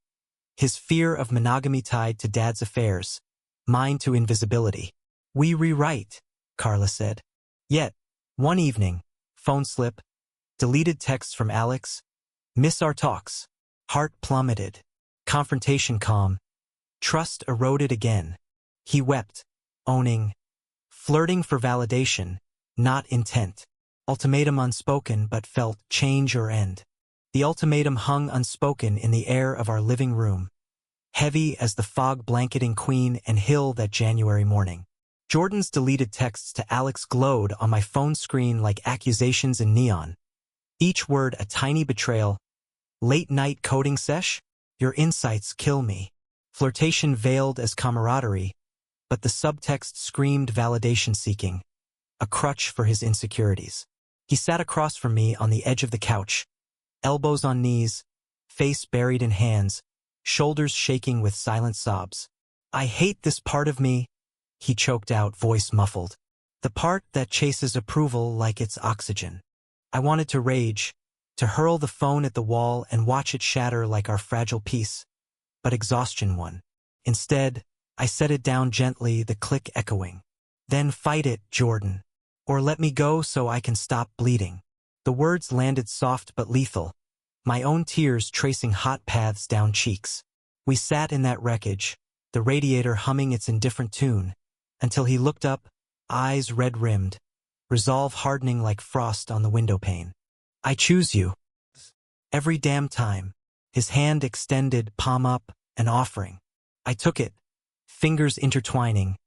His fear of monogamy tied to dad's affairs. Mine to invisibility. We rewrite, Carla said. Yet, one evening, phone slip, deleted texts from Alex, miss our talks, heart plummeted, confrontation calm, trust eroded again. He wept, owning, flirting for validation, not intent. Ultimatum unspoken but felt change or end. The ultimatum hung unspoken in the air of our living room, heavy as the fog blanketing Queen and Hill that January morning. Jordan's deleted texts to Alex glowed on my phone screen like accusations in neon. Each word a tiny betrayal. Late night coding sesh? Your insights kill me. Flirtation veiled as camaraderie, but the subtext screamed validation seeking, a crutch for his insecurities. He sat across from me on the edge of the couch, elbows on knees, face buried in hands, shoulders shaking with silent sobs. I hate this part of me, he choked out, voice muffled. The part that chases approval like it's oxygen. I wanted to rage, to hurl the phone at the wall and watch it shatter like our fragile peace. But exhaustion won. Instead, I set it down gently, the click echoing. Then fight it, Jordan. Or let me go so I can stop bleeding. The words landed soft but lethal, my own tears tracing hot paths down cheeks. We sat in that wreckage, the radiator humming its indifferent tune, until he looked up, eyes red-rimmed, resolve hardening like frost on the windowpane. I choose you. Every damn time, his hand extended, palm up, an offering. I took it, fingers intertwining,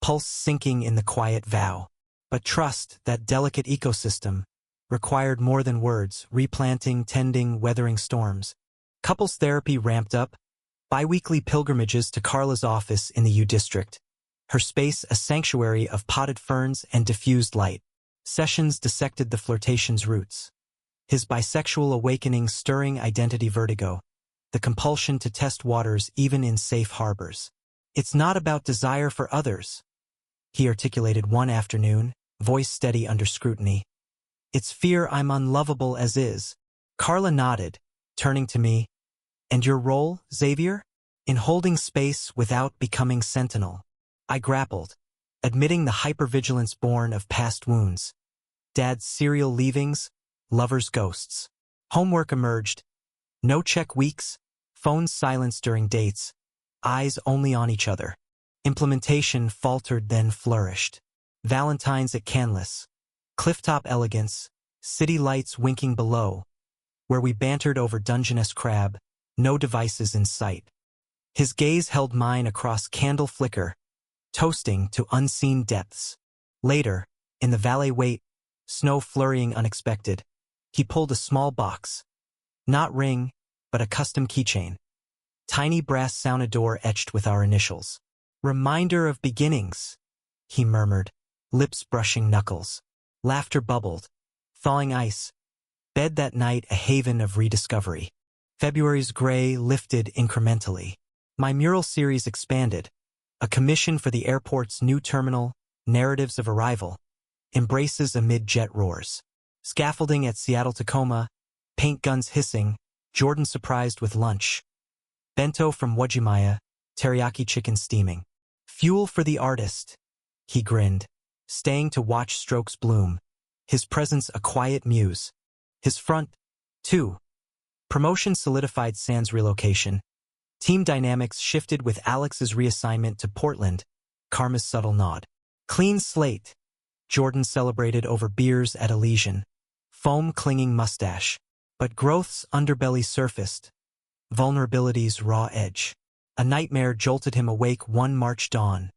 pulse sinking in the quiet vow. But trust, that delicate ecosystem, required more than words, replanting, tending, weathering storms. Couples therapy ramped up, bi-weekly pilgrimages to Carla's office in the U District. Her space a sanctuary of potted ferns and diffused light. Sessions dissected the flirtation's roots. His bisexual awakening stirring identity vertigo, the compulsion to test waters even in safe harbors. It's not about desire for others, he articulated one afternoon, voice steady under scrutiny. It's fear I'm unlovable as is. Carla nodded, turning to me. And your role, Xavier? In holding space without becoming sentinel. I grappled, admitting the hypervigilance born of past wounds. Dad's serial leavings, lovers' ghosts. Homework emerged. No check weeks, phones silenced during dates, eyes only on each other. Implementation faltered then flourished. Valentines at Canlis, clifftop elegance, city lights winking below, where we bantered over Dungeness crab, no devices in sight. His gaze held mine across candle flicker, toasting to unseen depths. Later, in the valet wait, snow flurrying unexpected, he pulled a small box. Not ring, but a custom keychain. Tiny brass Sauna door etched with our initials. Reminder of beginnings, he murmured, lips brushing knuckles. Laughter bubbled. Thawing ice. Bed that night a haven of rediscovery. February's gray lifted incrementally. My mural series expanded. A commission for the airport's new terminal, narratives of arrival. Embraces amid jet roars. Scaffolding at Seattle-Tacoma, paint guns hissing, Jordan surprised with lunch. Bento from Wajimaya, teriyaki chicken steaming. Fuel for the artist, he grinned. staying to watch strokes bloom. His presence a quiet muse. His front, too. Promotion solidified San's relocation. Team dynamics shifted with Alex's reassignment to Portland, Karma's subtle nod. Clean slate. Jordan celebrated over beers at Elysian. Foam-clinging mustache. But growth's underbelly surfaced. Vulnerability's raw edge. A nightmare jolted him awake one March dawn.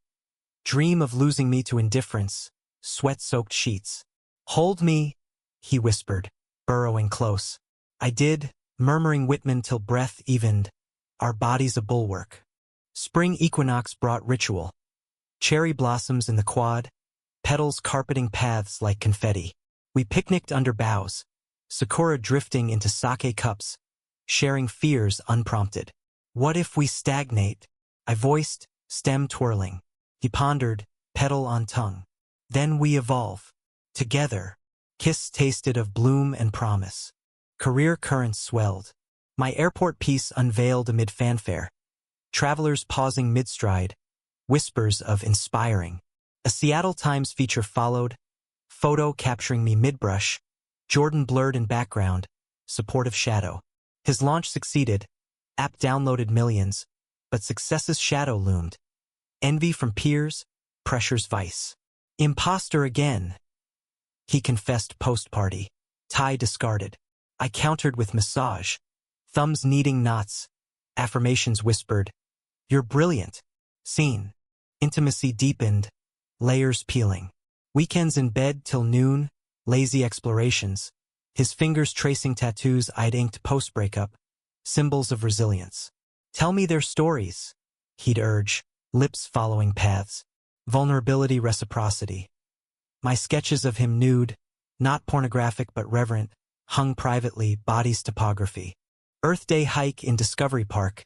Dream of losing me to indifference, sweat-soaked sheets. Hold me, he whispered, burrowing close. I did, murmuring Whitman till breath evened. Our bodies a bulwark. Spring equinox brought ritual. Cherry blossoms in the quad, petals carpeting paths like confetti. We picnicked under boughs, sakura drifting into sake cups, sharing fears unprompted. What if we stagnate? I voiced, stem twirling. He pondered, petal on tongue. Then we evolve. Together. Kiss tasted of bloom and promise. Career currents swelled. My airport piece unveiled amid fanfare. Travelers pausing mid-stride. Whispers of inspiring. A Seattle Times feature followed. Photo capturing me mid-brush. Jordan blurred in background. Supportive shadow. His launch succeeded. App downloaded millions. But success's shadow loomed. Envy from peers. Pressure's vice. Imposter again. He confessed post-party. Tie discarded. I countered with massage. Thumbs kneading knots. Affirmations whispered. You're brilliant. Scene. Intimacy deepened. Layers peeling. Weekends in bed till noon. Lazy explorations. His fingers tracing tattoos I'd inked post-breakup. Symbols of resilience. Tell me their stories. He'd urge. Lips following paths. Vulnerability reciprocity. My sketches of him nude, not pornographic but reverent, hung privately, bodies topography. Earth Day hike in Discovery Park.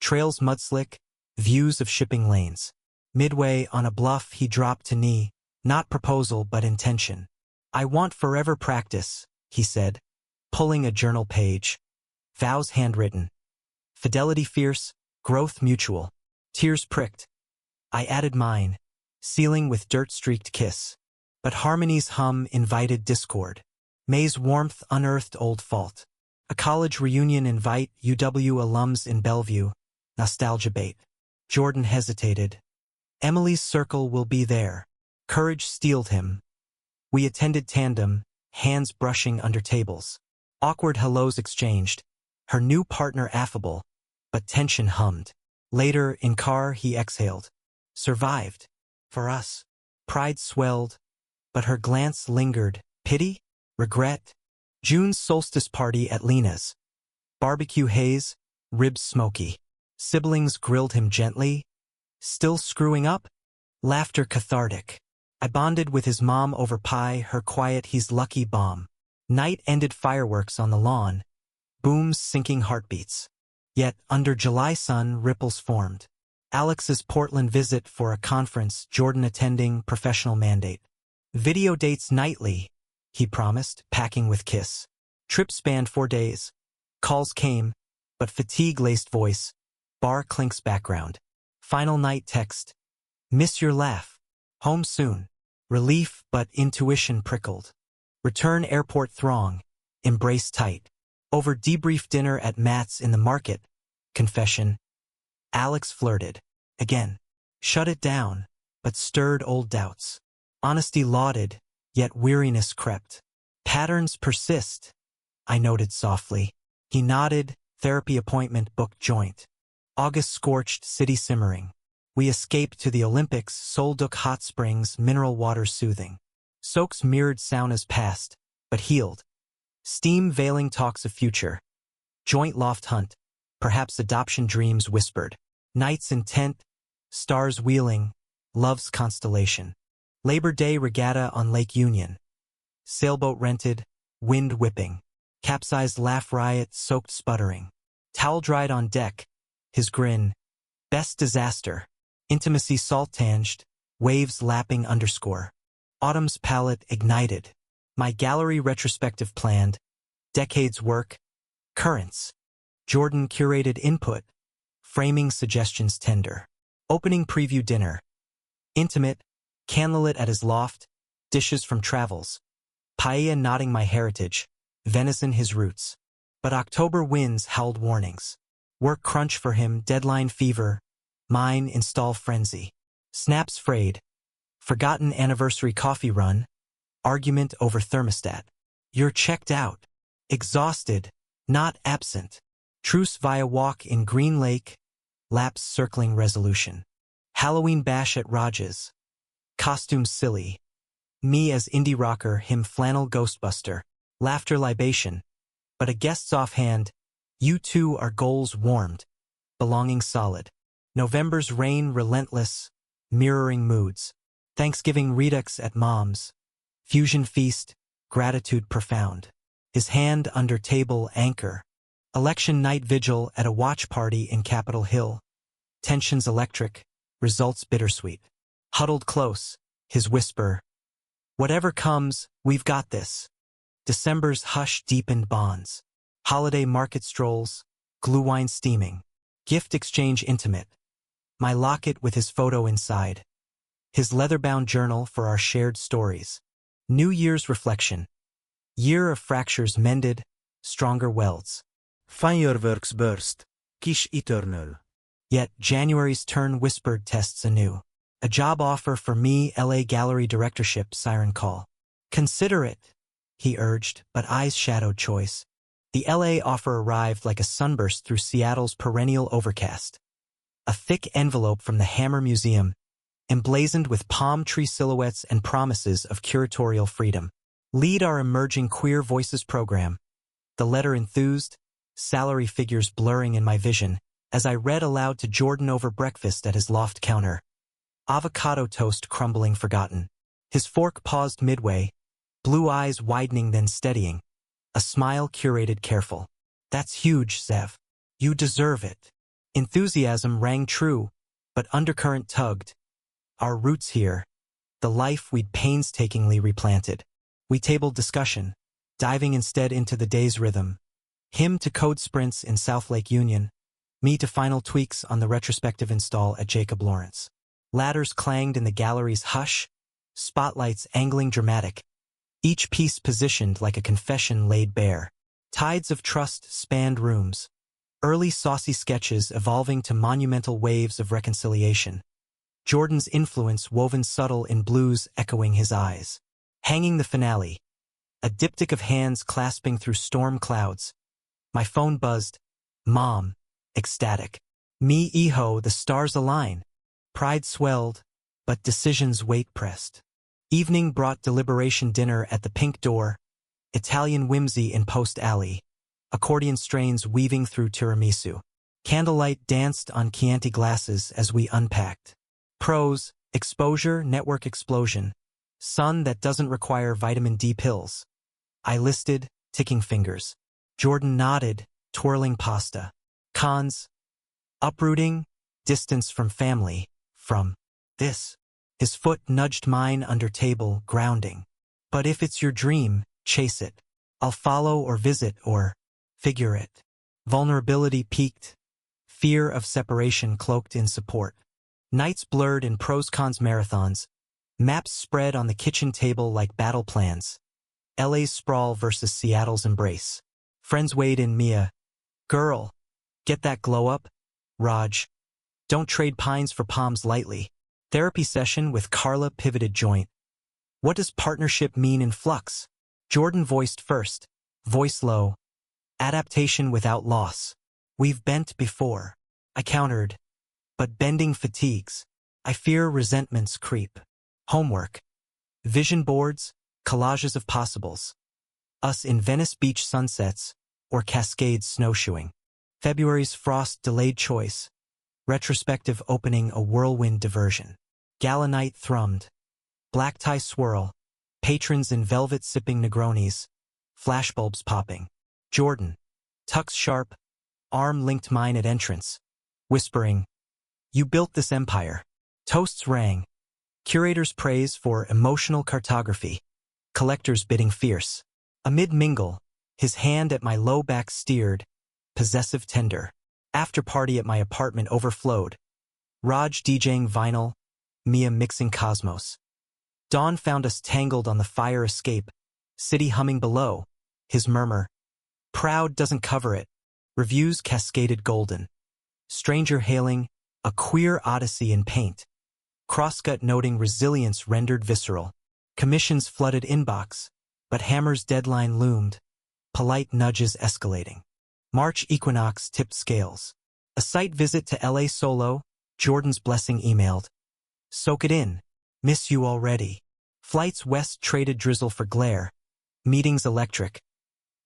Trails mudslick, views of shipping lanes. Midway on a bluff he dropped to knee, not proposal but intention. I want forever practice, he said, pulling a journal page. Vows handwritten. Fidelity fierce, growth mutual. Tears pricked. I added mine, sealing with dirt-streaked kiss. But harmony's hum invited discord. May's warmth unearthed old fault. A college reunion invite UW alums in Bellevue. Nostalgia bait. Jordan hesitated. Emily's circle will be there. Courage steeled him. We attended tandem, hands brushing under tables. Awkward hellos exchanged. Her new partner affable, but tension hummed. Later, in car, he exhaled. Survived. For us. Pride swelled, but her glance lingered. Pity? Regret? June's solstice party at Lena's. Barbecue haze, ribs smoky. Siblings grilled him gently. Still screwing up? Laughter cathartic. I bonded with his mom over pie, her quiet he's lucky bomb. Night ended fireworks on the lawn. Booms sinking heartbeats. Yet, under July sun, ripples formed. Alex's Portland visit for a conference, Jordan attending, professional mandate. Video dates nightly, he promised, packing with kiss. Trip spanned 4 days. Calls came, but fatigue-laced voice. Bar clinks background. Final night text. Miss your laugh. Home soon. Relief but intuition prickled. Return airport throng. Embrace tight. Over debrief dinner at Matt's in the market. Confession. Alex flirted. Again. Shut it down, but stirred old doubts. Honesty lauded, yet weariness crept. Patterns persist, I noted softly. He nodded, therapy appointment booked joint. August scorched, city simmering. We escaped to the Olympics, Solduk hot springs, mineral water soothing. Soaks mirrored saunas past, but healed. Steam veiling talks of future. Joint loft hunt, perhaps adoption dreams whispered. Nights intent, stars wheeling, love's constellation. Labor Day regatta on Lake Union. Sailboat rented, wind whipping. Capsized laugh riot, soaked sputtering. Towel dried on deck, his grin. Best disaster. Intimacy salt-tanged, waves lapping underscore. Autumn's palette ignited. My gallery retrospective planned. Decades work. Currents. Jordan curated input. Framing suggestions tender. Opening preview dinner. Intimate, candlelit at his loft. dishes from travels, paella nodding my heritage, venison his roots. But October winds howled warnings. Work crunch for him, deadline fever, mine install frenzy. Snaps frayed, forgotten anniversary coffee run, argument over thermostat. You're checked out, exhausted, not absent. Truce via walk in Green Lake, lapse circling resolution. Halloween bash at Raj's. Costume silly. Me as indie rocker, him flannel ghostbuster. Laughter libation. But a guest's offhand, you two are goals warmed. Belonging solid. November's rain relentless, mirroring moods. Thanksgiving redux at mom's. Fusion feast, gratitude profound. His hand under table anchor. Election night vigil at a watch party in Capitol Hill. Tensions electric, results bittersweet. Huddled close, his whisper. Whatever comes, we've got this. December's hush deepened bonds. Holiday market strolls, glue wine steaming. Gift exchange intimate. My locket with his photo inside. His leather-bound journal for our shared stories. New Year's reflection. Year of fractures mended, stronger welds. Fireworks burst. Kish eternal. Yet January's turn whispered tests anew. A job offer for me, LA Gallery Directorship, siren call. Consider it, he urged, but eyes shadowed choice. The LA offer arrived like a sunburst through Seattle's perennial overcast. A thick envelope from the Hammer Museum, emblazoned with palm tree silhouettes and promises of curatorial freedom. Lead our emerging Queer Voices program. The letter enthused, salary figures blurring in my vision, as I read aloud to Jordan over breakfast at his loft counter. Avocado toast crumbling forgotten. His fork paused midway, blue eyes widening then steadying. A smile curated careful. That's huge, Zev. You deserve it. Enthusiasm rang true, but undercurrent tugged. Our roots here, the life we'd painstakingly replanted. We tabled discussion, diving instead into the day's rhythm. Him to code sprints in South Lake Union, me to final tweaks on the retrospective install at Jacob Lawrence. Ladders clanged in the gallery's hush, spotlights angling dramatic, each piece positioned like a confession laid bare. Tides of trust spanned rooms, early saucy sketches evolving to monumental waves of reconciliation. Jordan's influence woven subtle in blues echoing his eyes. Hanging the finale, a diptych of hands clasping through storm clouds. My phone buzzed. Mom, ecstatic. Me, Iho, the stars align. Pride swelled, but decision's weight pressed. Evening brought deliberation dinner at the Pink Door, Italian whimsy in Post Alley, accordion strains weaving through tiramisu. Candlelight danced on Chianti glasses as we unpacked. Pros, exposure, network explosion. Sun that doesn't require vitamin D pills. I listed, ticking fingers. Jordan nodded, twirling pasta. Cons, uprooting, distance from family, from this. His foot nudged mine under table, grounding. But if it's your dream, chase it. I'll follow or visit or figure it. Vulnerability peaked. Fear of separation cloaked in support. Nights blurred in pros-cons marathons. Maps spread on the kitchen table like battle plans. LA's sprawl versus Seattle's embrace. Friends weighed in Mia. Girl, get that glow up? Raj. Don't trade pines for palms lightly. Therapy session with Carla pivoted joint. What does partnership mean in flux? Jordan voiced first, voice low. Adaptation without loss. We've bent before. I countered. But bending fatigues. I fear resentments creep. Homework. Vision boards, collages of possibles. Us in Venice Beach sunsets, or Cascades snowshoeing. February's frost delayed choice. Retrospective opening a whirlwind diversion. Gala night thrummed. Black tie swirl. Patrons in velvet sipping Negronis. Flashbulbs popping. Jordan. Tux sharp. Arm linked mine at entrance. Whispering. You built this empire. Toasts rang. Curators praise for emotional cartography. Collectors bidding fierce. Amid mingle, his hand at my low back steered, possessive tender. After party at my apartment overflowed. Raj DJing vinyl, Mia mixing cosmos. Dawn found us tangled on the fire escape, city humming below, his murmur. Proud doesn't cover it. Reviews cascaded golden. Stranger hailing, a queer odyssey in paint. Crosscut noting resilience rendered visceral. Commissions flooded inbox, but Hammer's deadline loomed. Polite nudges escalating. March equinox tipped scales. A site visit to LA solo, Jordan's blessing emailed. Soak it in. Miss you already. Flights west traded drizzle for glare. Meetings electric.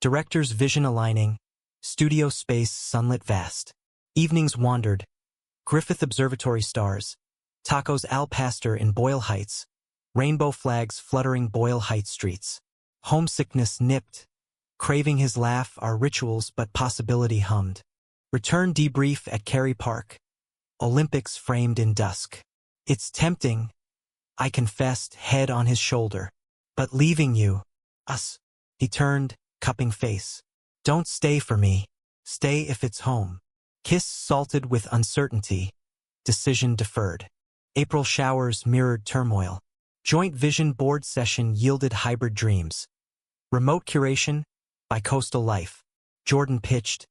Director's vision aligning. Studio space sunlit vast. Evenings wandered. Griffith Observatory stars. Tacos al pastor in Boyle Heights. Rainbow flags fluttering Boyle Heights streets. Homesickness nipped. Craving his laugh, our rituals but possibility hummed. Return debrief at Kerry Park. Olympics framed in dusk. It's tempting, I confessed, head on his shoulder. But leaving you, us, he turned, cupping face. Don't stay for me. Stay if it's home. Kiss salted with uncertainty. Decision deferred. April showers mirrored turmoil. Joint vision board session yielded hybrid dreams. Remote curation, by Coastal Life. Jordan pitched.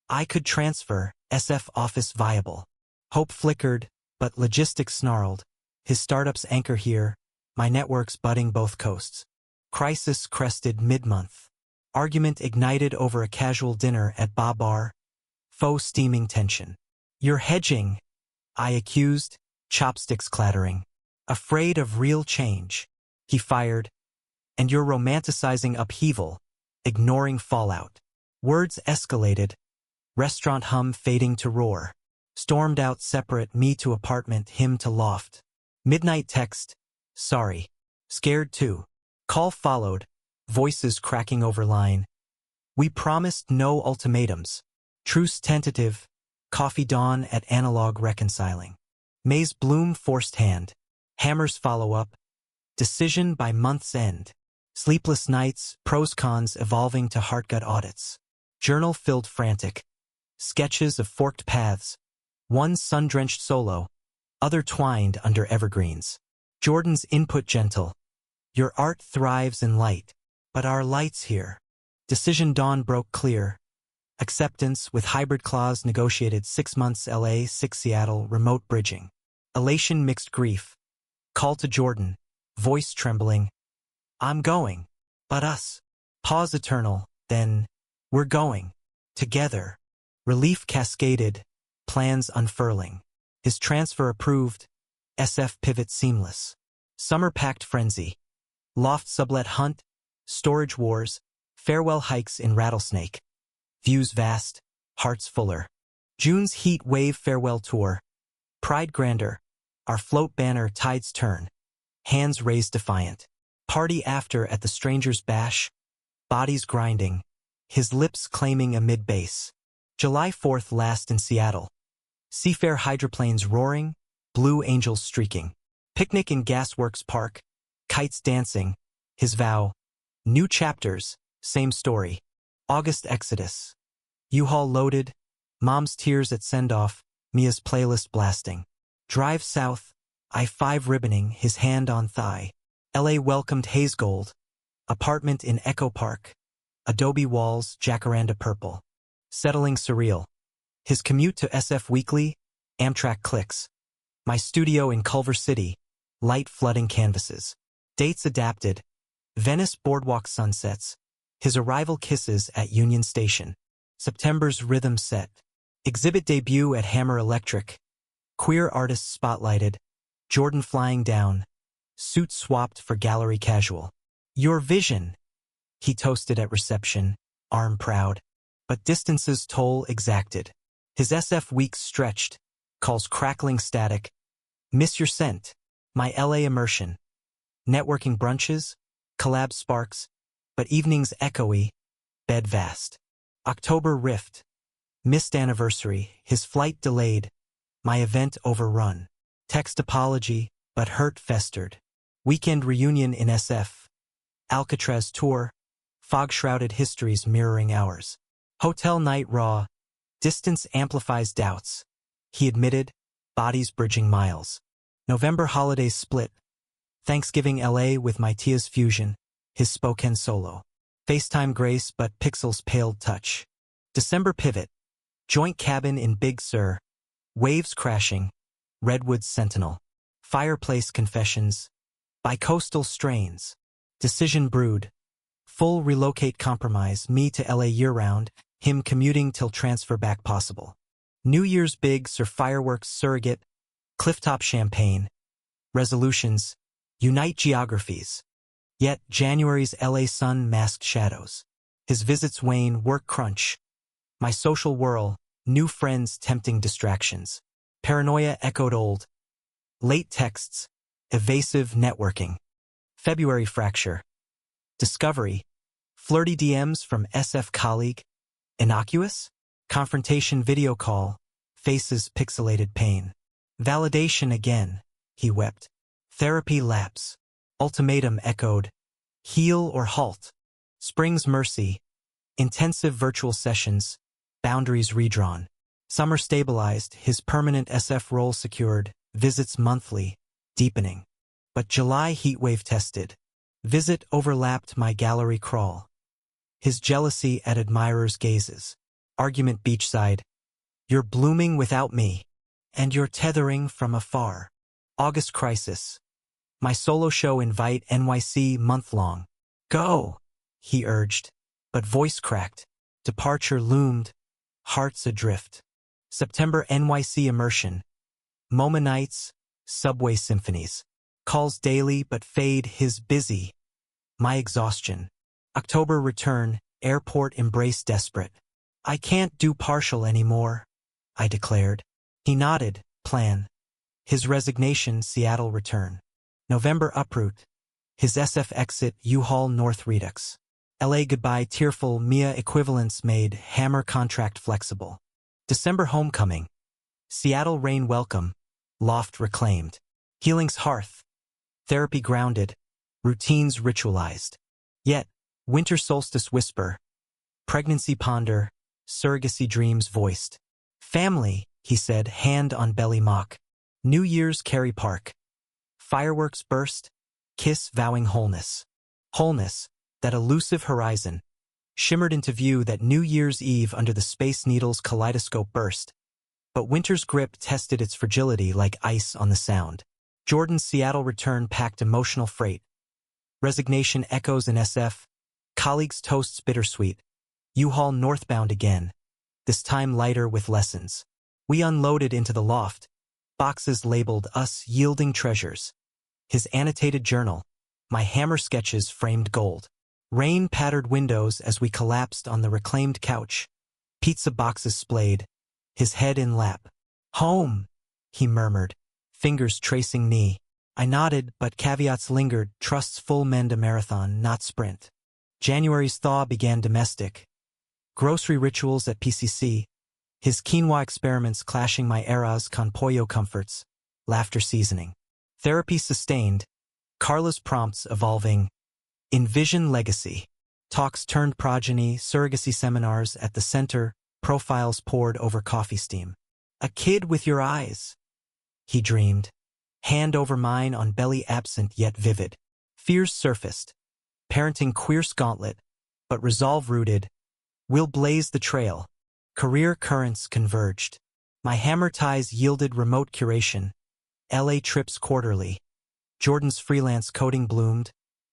I could transfer, SF office viable. Hope flickered, but logistics snarled. His startup's anchor here, my networks budding both coasts. Crisis crested mid-month. Argument ignited over a casual dinner at Ba Bar. Faux steaming tension. You're hedging, I accused, chopsticks clattering. Afraid of real change, he fired. And you're romanticizing upheaval, ignoring fallout. Words escalated. Restaurant hum fading to roar. Stormed out separate, me to apartment, him to loft. Midnight text, sorry. Scared too. Call followed, voices cracking over line. We promised no ultimatums. Truce tentative, coffee dawn at analog reconciling. May's bloom forced hand. Hammer's follow-up. Decision by month's end. Sleepless nights, pros cons evolving to heartgut audits. Journal filled frantic. Sketches of forked paths. One sun-drenched solo, other twined under evergreens. Jordan's input gentle. Your art thrives in light, but our light's here. Decision dawn broke clear. Acceptance with hybrid clause negotiated 6 months LA, 6 Seattle, remote bridging. Elation mixed grief. Call to Jordan, voice trembling. I'm going, but us. Pause eternal, then, we're going. Together. Relief cascaded. Plans unfurling. His transfer approved. SF pivot seamless. Summer packed frenzy. Loft sublet hunt. Storage wars. Farewell hikes in Rattlesnake. Views vast. Hearts fuller. June's heat wave farewell tour. Pride grander. Our float banner tides turn. Hands raised defiant. Party after at the stranger's bash. Bodies grinding. His lips claiming a mid-bass. July 4th last in Seattle. Seafair hydroplanes roaring, blue angels streaking. Picnic in Gasworks Park, kites dancing. His vow, new chapters, same story. August exodus. U-Haul loaded, mom's tears at send-off, Mia's playlist blasting. Drive south, I-5 ribboning, his hand on thigh. LA welcomed haze gold. Apartment in Echo Park. Adobe walls, jacaranda purple. Settling surreal. His commute to SF Weekly, Amtrak clicks. My studio in Culver City, light flooding canvases. Dates adapted. Venice boardwalk sunsets. His arrival kisses at Union Station. September's rhythm set. Exhibit debut at Hammer Electric. Queer artists spotlighted. Jordan flying down. Suit swapped for gallery casual. Your vision. He toasted at reception, arm proud. But distance's toll exacted. His SF weeks stretched. Calls crackling static. Miss your scent. My LA immersion. Networking brunches. Collab sparks. But evenings echoey. Bed vast. October rift. Missed anniversary. His flight delayed. My event overrun. Text apology, but hurt festered. Weekend reunion in SF. Alcatraz tour. Fog-shrouded histories mirroring ours. Hotel night raw. Distance amplifies doubts. He admitted, bodies bridging miles. November holidays split. Thanksgiving LA with my Tia's fusion, his Spokane solo. FaceTime grace but pixels paled touch. December pivot. Joint cabin in Big Sur. Waves crashing. Redwoods Sentinel. Fireplace confessions. Bicoastal strains. Decision brewed. Full relocate compromise, me to LA year-round, him commuting till transfer back possible. New Year's big Sur fireworks surrogate. Clifftop champagne. Resolutions. Unite geographies. Yet January's LA sun masked shadows. His visits wane, work crunch. My social whirl, new friends tempting distractions. Paranoia echoed old. Late texts, evasive networking. February fracture. Discovery, flirty DMs from SF colleague. Innocuous? Confrontation video call, faces pixelated pain. Validation again, he wept. Therapy lapse. Ultimatum echoed. Heal or halt. Spring's mercy. Intensive virtual sessions. Boundaries redrawn. Summer stabilized, his permanent SF role secured. Visits monthly. Deepening. But July heatwave tested. Visit overlapped my gallery crawl. His jealousy at admirers' gazes. Argument beachside. You're blooming without me. And you're tethering from afar. August crisis. My solo show invite NYC month-long. Go, he urged, but voice cracked. Departure loomed. Hearts adrift. September NYC immersion. MoMA nights, subway symphonies. Calls daily but fade, his busy. My exhaustion. October return, airport embrace desperate. I can't do partial anymore, I declared. He nodded, plan. His resignation, Seattle return. November uproot. His SF exit, U-Haul North Redux. LA goodbye, tearful, Mia equivalence made, hammer contract flexible. December homecoming. Seattle rain welcome, loft reclaimed. Healing's hearth. Therapy grounded, routines ritualized. Yet, winter solstice whisper. Pregnancy ponder, surrogacy dreams voiced. Family, he said, hand on belly mock. New Year's Cary Park. Fireworks burst, kiss vowing wholeness. Wholeness, that elusive horizon, shimmered into view that New Year's Eve under the Space Needle's kaleidoscope burst. But winter's grip tested its fragility like ice on the sound. Jordan's Seattle return packed emotional freight. Resignation echoes in SF, colleagues' toasts bittersweet. U-Haul northbound again, this time lighter with lessons. We unloaded into the loft, boxes labeled us yielding treasures. His annotated journal, my hammer sketches framed gold. Rain pattered windows as we collapsed on the reclaimed couch. Pizza boxes splayed, his head in lap. Home, he murmured, fingers tracing knee. I nodded, but caveats lingered, trusts full mend a marathon, not sprint. January's thaw began domestic. Grocery rituals at PCC. His quinoa experiments clashing my eras con pollo comforts. Laughter seasoning. Therapy sustained. Carla's prompts evolving. Envision legacy. Talks turned progeny, surrogacy seminars at the center, profiles poured over coffee steam. A kid with your eyes, he dreamed. Hand over mine on belly absent yet vivid. Fears surfaced. Parenting queer's gauntlet, but resolve rooted. We'll blaze the trail. Career currents converged. My hammer ties yielded remote curation. LA trips quarterly. Jordan's freelance coding bloomed.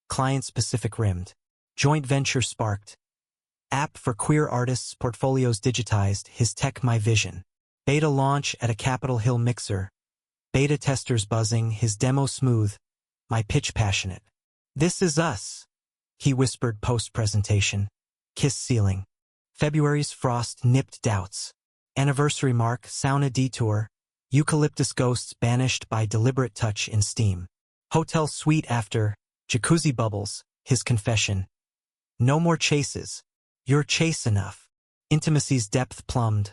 Client specific rimmed. Joint venture sparked. App for queer artists, portfolios digitized, his tech my vision. Beta launch at a Capitol Hill mixer. Beta testers buzzing, his demo smooth. My pitch passionate. This is us, he whispered post-presentation. Kiss ceiling. February's frost nipped doubts. Anniversary mark, sauna detour. Eucalyptus ghosts banished by deliberate touch in steam. Hotel suite after, jacuzzi bubbles, his confession. No more chases. You're chase enough. Intimacy's depth plumbed.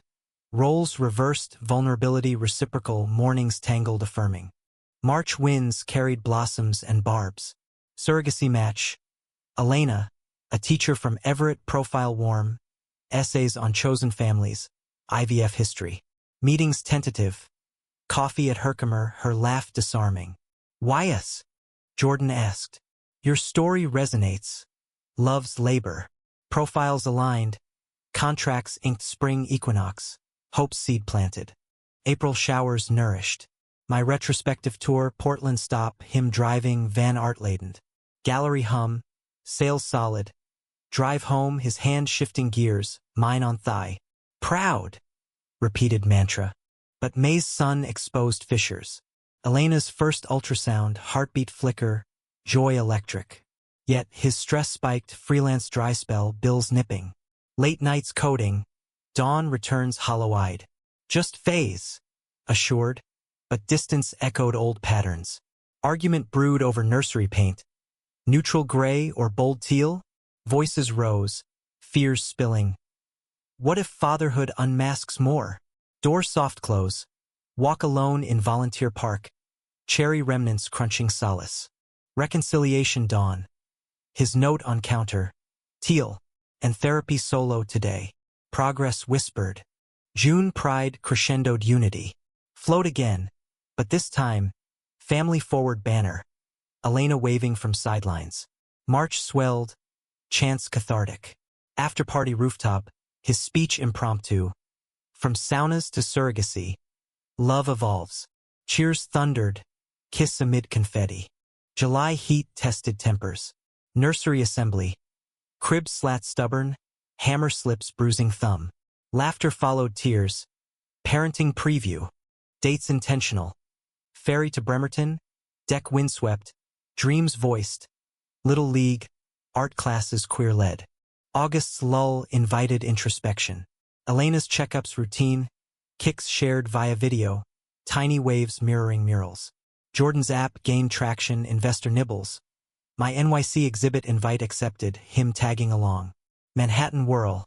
Roles reversed, vulnerability reciprocal, mornings tangled affirming. March winds carried blossoms and barbs. Surrogacy match. Elena, a teacher from Everett, profile warm. Essays on chosen families. IVF history. Meetings tentative. Coffee at Herkimer, her laugh disarming. Why us? Jordan asked. Your story resonates. Love's labor. Profiles aligned. Contracts inked spring equinox. Hope's seed planted. April showers nourished. My retrospective tour, Portland stop, him driving, van art laden. Gallery hum, sails solid. Drive home, his hand shifting gears, mine on thigh. Proud, repeated mantra. But May's sun exposed fissures. Elena's first ultrasound, heartbeat flicker, joy electric. Yet his stress spiked, freelance dry spell, bills nipping. Late nights coding, dawn returns hollow-eyed. Just phase, assured, but distance echoed old patterns. Argument brewed over nursery paint. Neutral gray or bold teal? Voices rose, fears spilling. What if fatherhood unmasks more? Door soft close. Walk alone in volunteer park. Cherry remnants crunching solace. Reconciliation dawn. His note on counter. Teal. And therapy solo today. Progress whispered. June pride crescendoed unity. Float again. But this time, family forward banner. Elena waving from sidelines. March swelled. Chants cathartic. After-party rooftop. His speech impromptu. From saunas to surrogacy. Love evolves. Cheers thundered. Kiss amid confetti. July heat tested tempers. Nursery assembly. Crib slat stubborn. Hammer slips bruising thumb. Laughter followed tears. Parenting preview. Dates intentional. Ferry to Bremerton. Deck windswept. Dreams voiced. Little league. Art classes queer-led. August's lull invited introspection. Elena's checkups routine. Kicks shared via video. Tiny waves mirroring murals. Jordan's app gained traction, investor nibbles. My NYC exhibit invite accepted, him tagging along. Manhattan whirl.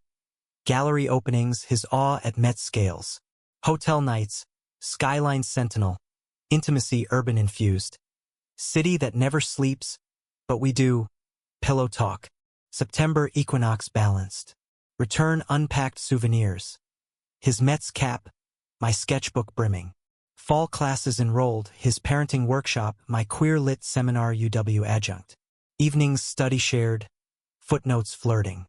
Gallery openings, his awe at Met scales. Hotel nights. Skyline sentinel. Intimacy urban infused. City that never sleeps, but we do. Pillow talk. September equinox balanced. Return unpacked souvenirs. His Mets cap. My sketchbook brimming. Fall classes enrolled, his parenting workshop, my queer lit seminar UW adjunct. Evenings study shared. Footnotes flirting.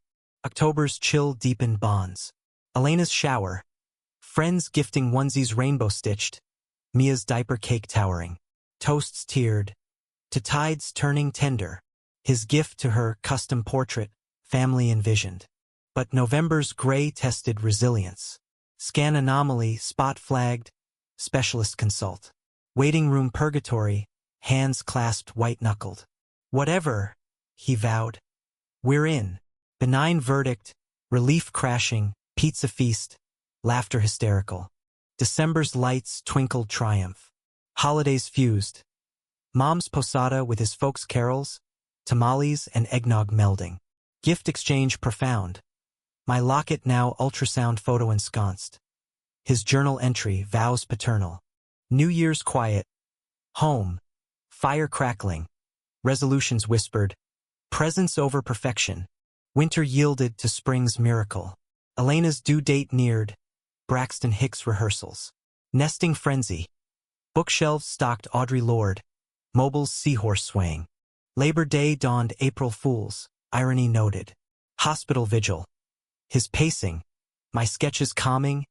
October's chill deepened bonds. Elena's shower. Friends gifting onesies rainbow stitched. Mia's diaper cake towering. Toasts tiered. To tides turning tender. His gift to her custom portrait, family envisioned. But November's gray tested resilience. Scan anomaly, spot flagged, specialist consult. Waiting room purgatory, hands clasped white-knuckled. Whatever, he vowed. We're in. Benign verdict, relief crashing, pizza feast, laughter hysterical. December's lights twinkled triumph. Holidays fused. Mom's posada with his folks' carols, tamales and eggnog melding. Gift exchange profound. My locket now ultrasound photo ensconced. His journal entry, vows paternal. New Year's quiet. Home. Fire crackling. Resolutions whispered. Presence over perfection. Winter yielded to spring's miracle. Elena's due date neared. Braxton Hicks rehearsals. Nesting frenzy. Bookshelves stocked Audre Lorde. Mobile's seahorse swaying. Labor Day dawned April Fools. Irony noted. Hospital vigil. His pacing. My sketches calming.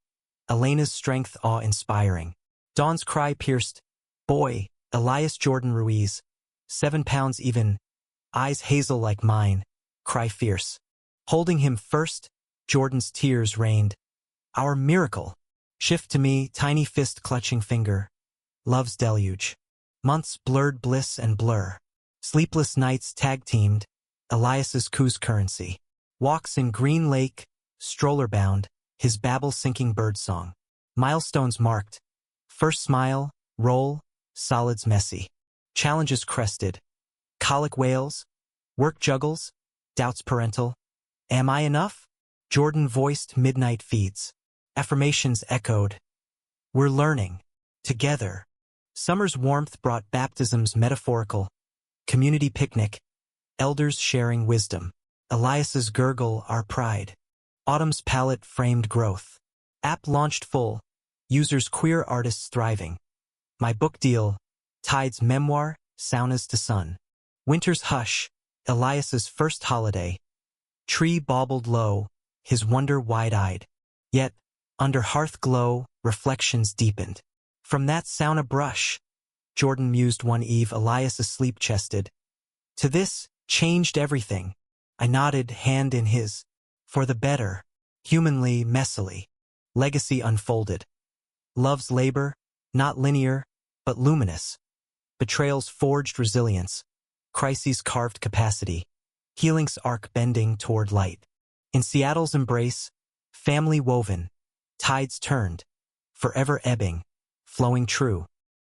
Elena's strength awe-inspiring. Dawn's cry pierced. Boy, Elias Jordan Ruiz. 7 pounds even. Eyes hazel like mine. Cry fierce. Holding him first, Jordan's tears rained. Our miracle. Shift to me, tiny fist clutching finger. Love's deluge. Months blurred bliss and blur. Sleepless nights tag-teamed. Elias's coos currency. Walks in Green Lake, stroller bound, his babble sinking birdsong. Milestones marked. First smile, roll, solids messy. Challenges crested. Colic wails. Work juggles. Doubts parental. Am I enough? Jordan voiced midnight feeds. Affirmations echoed. We're learning. Together. Summer's warmth brought baptisms metaphorical. Community picnic. Elders sharing wisdom. Elias's gurgle, our pride. Autumn's palette framed growth. App launched full. Users queer artists thriving. My book deal. Tide's memoir, Saunas to Sun. Winter's hush, Elias's first holiday. Tree baubled low, his wonder wide-eyed. Yet, under hearth glow, reflections deepened. From that sauna brush, Jordan mused one eve, Elias asleep-chested. To this, changed everything. I nodded, hand in his. For the better, humanly, messily. Legacy unfolded. Love's labor, not linear, but luminous. Betrayal's forged resilience. Crises' carved capacity. Healing's arc bending toward light. In Seattle's embrace, family woven. Tides turned. Forever ebbing. Flowing true.